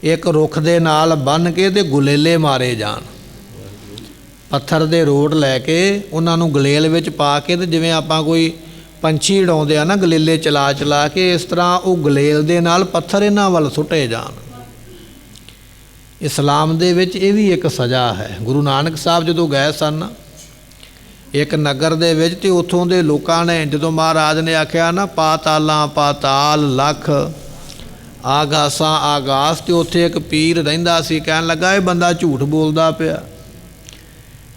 ਇੱਕ ਰੁੱਖ ਦੇ ਨਾਲ ਬੰਨ੍ਹ ਕੇ ਤੇ ਗੁਲੇਲੇ ਮਾਰੇ ਜਾਣ, ਪੱਥਰ ਦੇ ਰੋਟ ਲੈ ਕੇ ਉਹਨਾਂ ਨੂੰ ਗਲੇਲ ਵਿੱਚ ਪਾ ਕੇ, ਤੇ ਜਿਵੇਂ ਆਪਾਂ ਕੋਈ ਪੰਛੀ ਉਡਾਉਂਦੇ ਆ ਨਾ ਗਲੇਲੇ ਚਲਾ ਚਲਾ ਕੇ, ਇਸ ਤਰ੍ਹਾਂ ਉਹ ਗਲੇਲ ਦੇ ਨਾਲ ਪੱਥਰ ਇਹਨਾਂ ਵੱਲ ਸੁੱਟੇ ਜਾਣ। ਇਸਲਾਮ ਦੇ ਵਿੱਚ ਇਹ ਵੀ ਇੱਕ ਸਜ਼ਾ ਹੈ। ਗੁਰੂ ਨਾਨਕ ਸਾਹਿਬ ਜਦੋਂ ਗਏ ਸਨ ਇੱਕ ਨਗਰ ਦੇ ਵਿੱਚ, ਤੇ ਉੱਥੋਂ ਦੇ ਲੋਕਾਂ ਨੇ ਜਦੋਂ ਮਹਾਰਾਜ ਨੇ ਆਖਿਆ ਨਾ ਪਾਤਾਲਾਂ ਪਾਤਾਲ ਲੱਖ ਆਗਾਸਾਂ ਆਗਾਸ, ਤੇ ਉੱਥੇ ਇੱਕ ਪੀਰ ਰਹਿੰਦਾ ਸੀ, ਕਹਿਣ ਲੱਗਾ ਇਹ ਬੰਦਾ ਝੂਠ ਬੋਲਦਾ ਪਿਆ,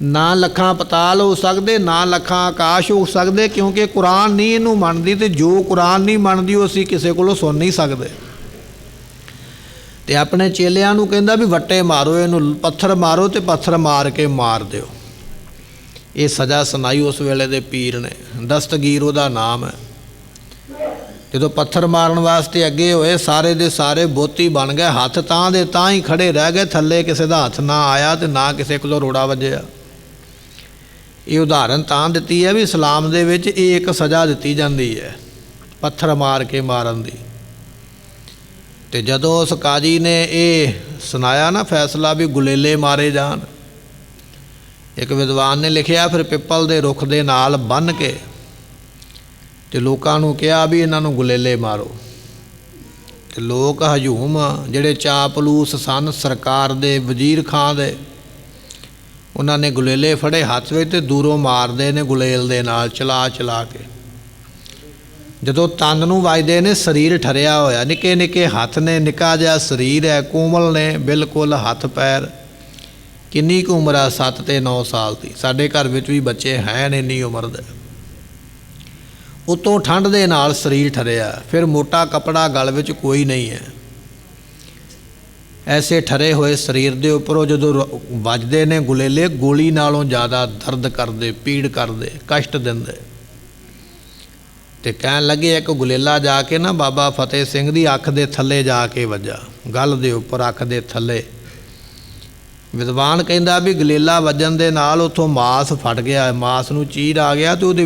ਨਾ ਲੱਖਾਂ ਪਤਾਲ ਹੋ ਸਕਦੇ ਨਾ ਲੱਖਾਂ ਆਕਾਸ਼ ਹੋ ਸਕਦੇ, ਕਿਉਂਕਿ ਕੁਰਾਨ ਨਹੀਂ ਇਹਨੂੰ ਮੰਨਦੀ, ਤੇ ਜੋ ਕੁਰਾਨ ਨਹੀਂ ਮੰਨਦੀ ਉਹ ਅਸੀਂ ਕਿਸੇ ਕੋਲੋਂ ਸੁਣ ਨਹੀਂ ਸਕਦੇ। ਤੇ ਆਪਣੇ ਚੇਲਿਆਂ ਨੂੰ ਕਹਿੰਦਾ ਵੀ ਵੱਟੇ ਮਾਰੋ ਇਹਨੂੰ, ਪੱਥਰ ਮਾਰੋ ਤੇ ਪੱਥਰ ਮਾਰ ਕੇ ਮਾਰ ਦਿਓ। ਇਹ ਸਜ਼ਾ ਸੁਣਾਈ ਉਸ ਵੇਲੇ ਦੇ ਪੀਰ ਨੇ, ਦਸਤਗੀਰ ਉਹਦਾ ਨਾਮ ਹੈ। ਜਦੋਂ ਪੱਥਰ ਮਾਰਨ ਵਾਸਤੇ ਅੱਗੇ ਹੋਏ, ਸਾਰੇ ਦੇ ਸਾਰੇ ਬੋਤੀ ਬਣ ਗਏ, ਹੱਥ ਤਾਂ ਦੇ ਤਾਂ ਹੀ ਖੜੇ ਰਹਿ ਗਏ, ਥੱਲੇ ਕਿਸੇ ਦਾ ਹੱਥ ਨਾ ਆਇਆ ਤੇ ਨਾ ਕਿਸੇ ਕੋਲੋਂ ਰੋੜਾ ਵੱਜਿਆ। ਇਹ ਉਦਾਹਰਨ ਤਾਂ ਦਿੱਤੀ ਹੈ ਵੀ ਇਸਲਾਮ ਦੇ ਵਿੱਚ ਇਹ ਇੱਕ ਸਜ਼ਾ ਦਿੱਤੀ ਜਾਂਦੀ ਹੈ, ਪੱਥਰ ਮਾਰ ਕੇ ਮਾਰਨ ਦੀ। ਤੇ ਜਦੋਂ ਉਸ ਕਾਜੀ ਨੇ ਇਹ ਸੁਣਾਇਆ ਨਾ ਫੈਸਲਾ ਵੀ ਗੁਲੇਲੇ ਮਾਰੇ ਜਾਣ, ਇੱਕ ਵਿਦਵਾਨ ਨੇ ਲਿਖਿਆ ਫਿਰ ਪਿੱਪਲ ਦੇ ਰੁੱਖ ਦੇ ਨਾਲ ਬੰਨ੍ਹ ਕੇ ਤੇ ਲੋਕਾਂ ਨੂੰ ਕਿਹਾ ਵੀ ਇਹਨਾਂ ਨੂੰ ਗੁਲੇਲੇ ਮਾਰੋ। ਤੇ ਲੋਕ ਹਜੂਮ ਜਿਹੜੇ ਚਾਪਲੂਸ ਸਨ ਸਰਕਾਰ ਦੇ, ਵਜ਼ੀਰ ਖਾਨ ਦੇ, ਉਹਨਾਂ ਨੇ ਗੁਲੇਲੇ ਫੜੇ ਹੱਥ ਵਿੱਚ ਤੇ ਦੂਰੋਂ ਮਾਰਦੇ ਨੇ ਗੁਲੇਲ ਦੇ ਨਾਲ ਚਲਾ ਚਲਾ ਕੇ। ਜਦੋਂ ਤਨ ਨੂੰ ਵੱਜਦੇ ਨੇ ਸਰੀਰ ਠਰਿਆ ਹੋਇਆ, ਨਿੱਕੇ ਨਿੱਕੇ ਹੱਥ ਨੇ, ਨਿੱਕਾ ਜਿਹਾ ਸਰੀਰ ਹੈ, ਕੋਮਲ ਨੇ ਬਿਲਕੁਲ ਹੱਥ ਪੈਰ। ਕਿੰਨੀ ਕੁ ਉਮਰ ਆ? 7 ਤੇ 9 ਸਾਲ ਦੀ। ਸਾਡੇ ਘਰ ਵਿੱਚ ਵੀ ਬੱਚੇ ਹੈ ਨੇ ਇੰਨੀ ਉਮਰ ਦੇ। ਉਤੋਂ ਠੰਡ ਦੇ ਨਾਲ ਸਰੀਰ ਠਰਿਆ, ਫਿਰ ਮੋਟਾ ਕੱਪੜਾ ਗਲ ਵਿੱਚ ਕੋਈ ਨਹੀਂ ਹੈ। ਐਸੇ ਠਰੇ ਹੋਏ ਸਰੀਰ ਦੇ ਉੱਪਰੋਂ ਜਦੋਂ ਵੱਜਦੇ ਨੇ ਗੁਲੇਲੇ, ਗੋਲੀ ਨਾਲੋਂ ਜ਼ਿਆਦਾ ਦਰਦ ਕਰਦੇ, ਪੀੜ ਕਰਦੇ, ਕਸ਼ਟ ਦਿੰਦੇ। ਤੇ ਕਹਿਣ ਲੱਗੇ ਇੱਕ ਗੁਲੇਲਾ ਜਾ ਕੇ ਨਾ ਬਾਬਾ ਫਤਿਹ ਸਿੰਘ ਦੀ ਅੱਖ ਦੇ ਥੱਲੇ ਜਾ ਕੇ ਵੱਜਾ, ਗਲ ਦੇ ਉੱਪਰ ਅੱਖ ਦੇ ਥੱਲੇ। ਵਿਦਵਾਨ ਕਹਿੰਦਾ ਵੀ ਗਲੇਲਾ ਵੱਜਣ ਦੇ ਨਾਲ ਉੱਥੋਂ ਮਾਸ ਫਟ ਗਿਆ, ਮਾਸ ਨੂੰ ਚੀਰ ਆ ਗਿਆ ਤੇ ਉਹਦੇ